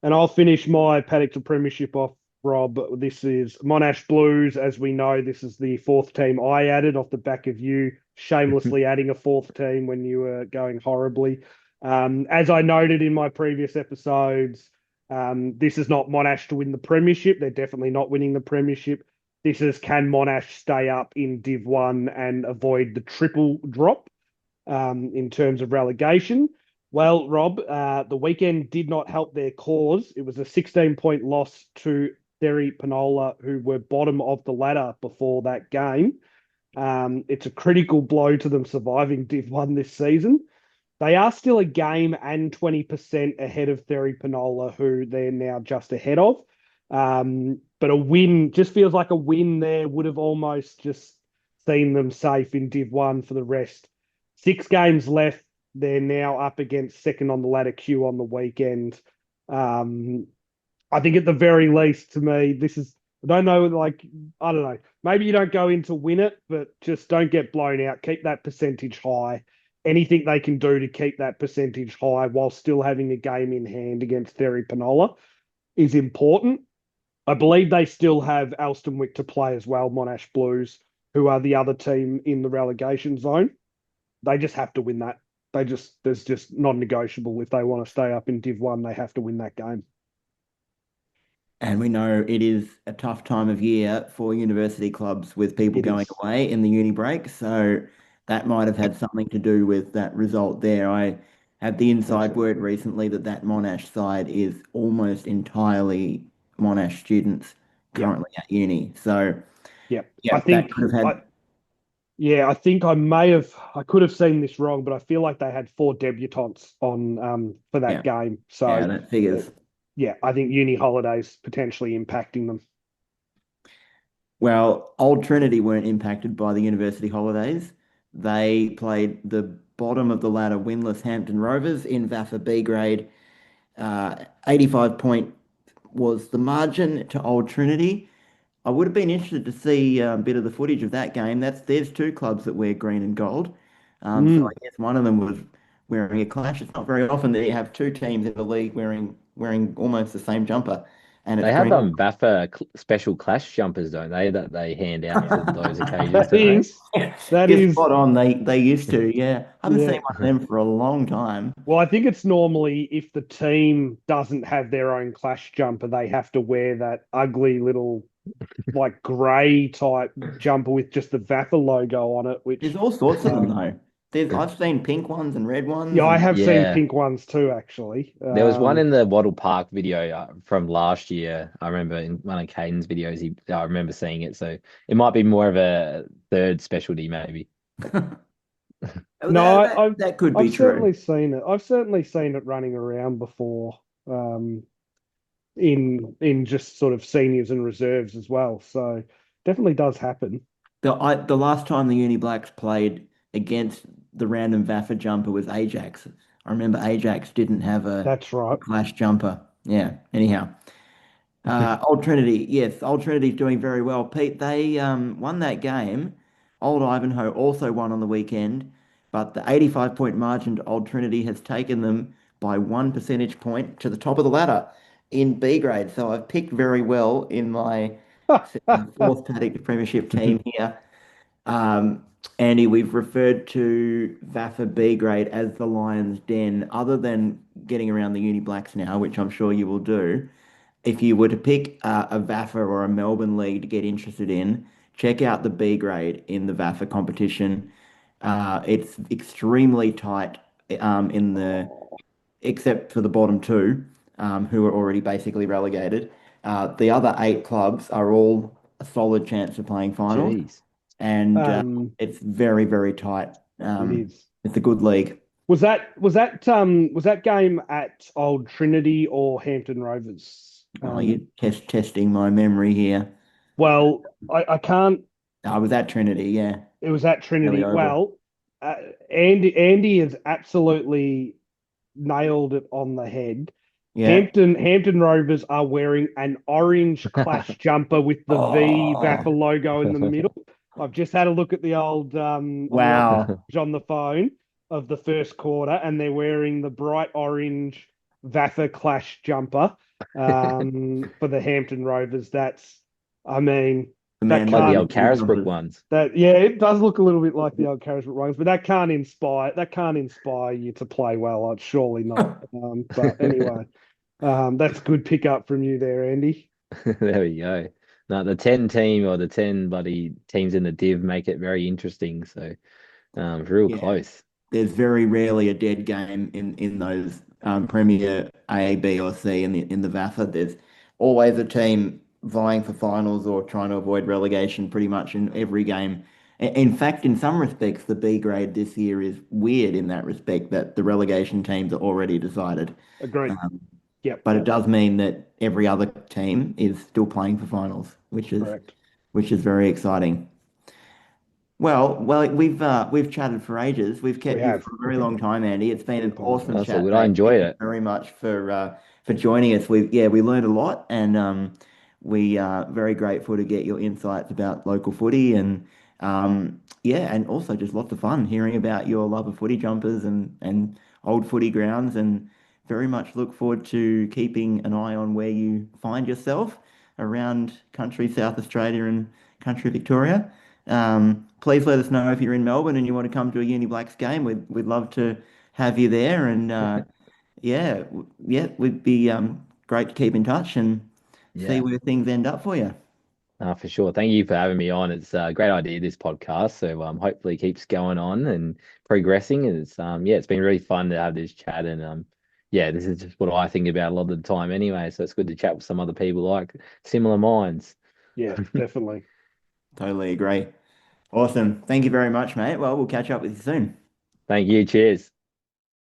And I'll finish my Paddock to Premiership off, Rob. This is Monash Blues. As we know, this is the fourth team I added off the back of you shamelessly adding a fourth team when you were going horribly. As I noted in my previous episodes, this is not Monash to win the Premiership. They're definitely not winning the Premiership. This is can Monash stay up in Div 1 and avoid the triple drop in terms of relegation. Well, Rob, the weekend did not help their cause. It was a 16-point loss to Derry Penola, who were bottom of the ladder before that game. It's a critical blow to them surviving Div 1 this season. They are still a game and 20% ahead of Derry Penola, who they're now just ahead of. But a win just feels like a win there would have almost just seen them safe in Div 1 for the rest. 6 games left. They're now up against second on the ladder Q on the weekend. I think at the very least, to me, this is, I don't know, like, I don't know. Maybe you don't go in to win it, but just don't get blown out. Keep that percentage high. Anything they can do to keep that percentage high while still having a game in hand against Derry Penola is important. I believe they still have Alstonwick to play as well, Monash Blues, who are the other team in the relegation zone. They just have to win that. There's just non-negotiable. If they want to stay up in Div 1, they have to win that game. And we know it is a tough time of year for university clubs with people It going is. away in the uni break. So that might have had something to do with that result there. I had the inside word recently that Monash side is almost entirely Monash students Yeah. currently at uni. So Yeah. yeah, that could have had. I think I could have seen this wrong, but I feel like they had 4 debutants on for that Yeah, game. So yeah, that figures. yeah, I think uni holidays potentially impacting them. Well, Old Trinity weren't impacted by the university holidays. They played the bottom of the ladder winless Hampton Rovers in VAFA B grade. 85 point was the margin to Old Trinity. I would have been interested to see a bit of the footage of that game. There's 2 clubs that wear green and gold. So I guess one of them was wearing a clash. It's not very often that you have 2 teams in the league wearing almost the same jumper, and it's They have green. BAFA special clash jumpers, don't they? That they hand out for those occasions, That don't they? is that You're is spot on. They used to, yeah. I haven't yeah. seen one of them for a long time. Well, I think it's normally if the team doesn't have their own clash jumper, they have to wear that ugly little like grey type jumper with just the VAFA logo on it, There's which all sorts of them um, though. I've seen pink ones and red ones, yeah, I and have seen Yeah. pink ones too, actually. There was one in the Wattle Park video from last year. I remember in one of Caden's videos, I remember seeing it. So it might be more of a third specialty, maybe. No, that could be I've true. certainly seen it. I've certainly seen it running around before, in just sort of seniors and reserves as well. So definitely does happen. The last time the Uni Blacks played against the random Vaffa jumper was Ajax. I remember Ajax didn't have That's a right. clash jumper. Yeah. Anyhow, Old Trinity, yes, Old Trinity's doing very well. Pete, they won that game. Old Ivanhoe also won on the weekend, but the 85-point margin to Old Trinity has taken them by 1 percentage point to the top of the ladder in B grade. So I've picked very well in my fourth Paddock Premiership team here. Um, Andy, we've referred to VAFA B grade as the Lion's Den. Other than getting around the Uni Blacks now, which I'm sure you will do, if you were to pick a VAFA or a Melbourne league to get interested in, check out the B grade in the VAFA competition. It's extremely tight in the except for the bottom two, who are already basically relegated. The other 8 clubs are all a solid chance of playing finals, Jeez. and Um, it's very, very tight. it is. It's a good league. Was that game at Old Trinity or Hampton Rovers? Oh, you're testing my memory here. Well, I can't. I was at Trinity, yeah, It was at Kelly Trinity. Oval. Well, Andy has absolutely nailed it on the head. Yeah. Hampton Rovers are wearing an orange clash jumper with the V Oh, Vapor logo in the middle. I've just had a look at wow. footage on the phone of the first quarter, and they're wearing the bright orange Vaffa Clash jumper for the Hampton Rovers. I mean, The that man Like knows the can't old his Carisbrook numbers. ones. yeah, it does look a little bit like the old Carisbrook ones, but that can't inspire you to play well. Surely not. But anyway, that's a good pickup from you there, Andy. There we go. No, the 10 team or the 10 bloody teams in the div make it very interesting. So real Yeah. close. There's very rarely a dead game in those Premier A, B, or C in the VAFA. There's always a team vying for finals or trying to avoid relegation pretty much in every game. In fact, in some respects, the B grade this year is weird in that respect that the relegation teams are already decided. Agreed. Um, Yep, but it does mean that every other team is still playing for finals, correct. which is very exciting. Well, we've chatted for ages. We've We kept you have. for a very long time, Andy. It's been Beg an your pardon. awesome That's all chat, good. I mate. Thank enjoyed you it. very much for joining us. We learned a lot, and we are very grateful to get your insights about local footy, and yeah, and also just lots of fun hearing about your love of footy jumpers and old footy grounds, and very much look forward to keeping an eye on where you find yourself around country South Australia and country Victoria. Please let us know if you're in Melbourne and you want to come to a Uni Blacks game. We'd love to have you there, and yeah, we'd be great to keep in touch and see Yeah. where things end up for you. For sure. Thank you for having me on. It's a great idea, this podcast. So hopefully it keeps going on and progressing. And it's yeah, it's been really fun to have this chat. And yeah, this is just what I think about a lot of the time anyway. So it's good to chat with some other people like similar minds. Yeah, definitely. Totally agree. Awesome. Thank you very much, mate. Well, we'll catch up with you soon. Thank you. Cheers.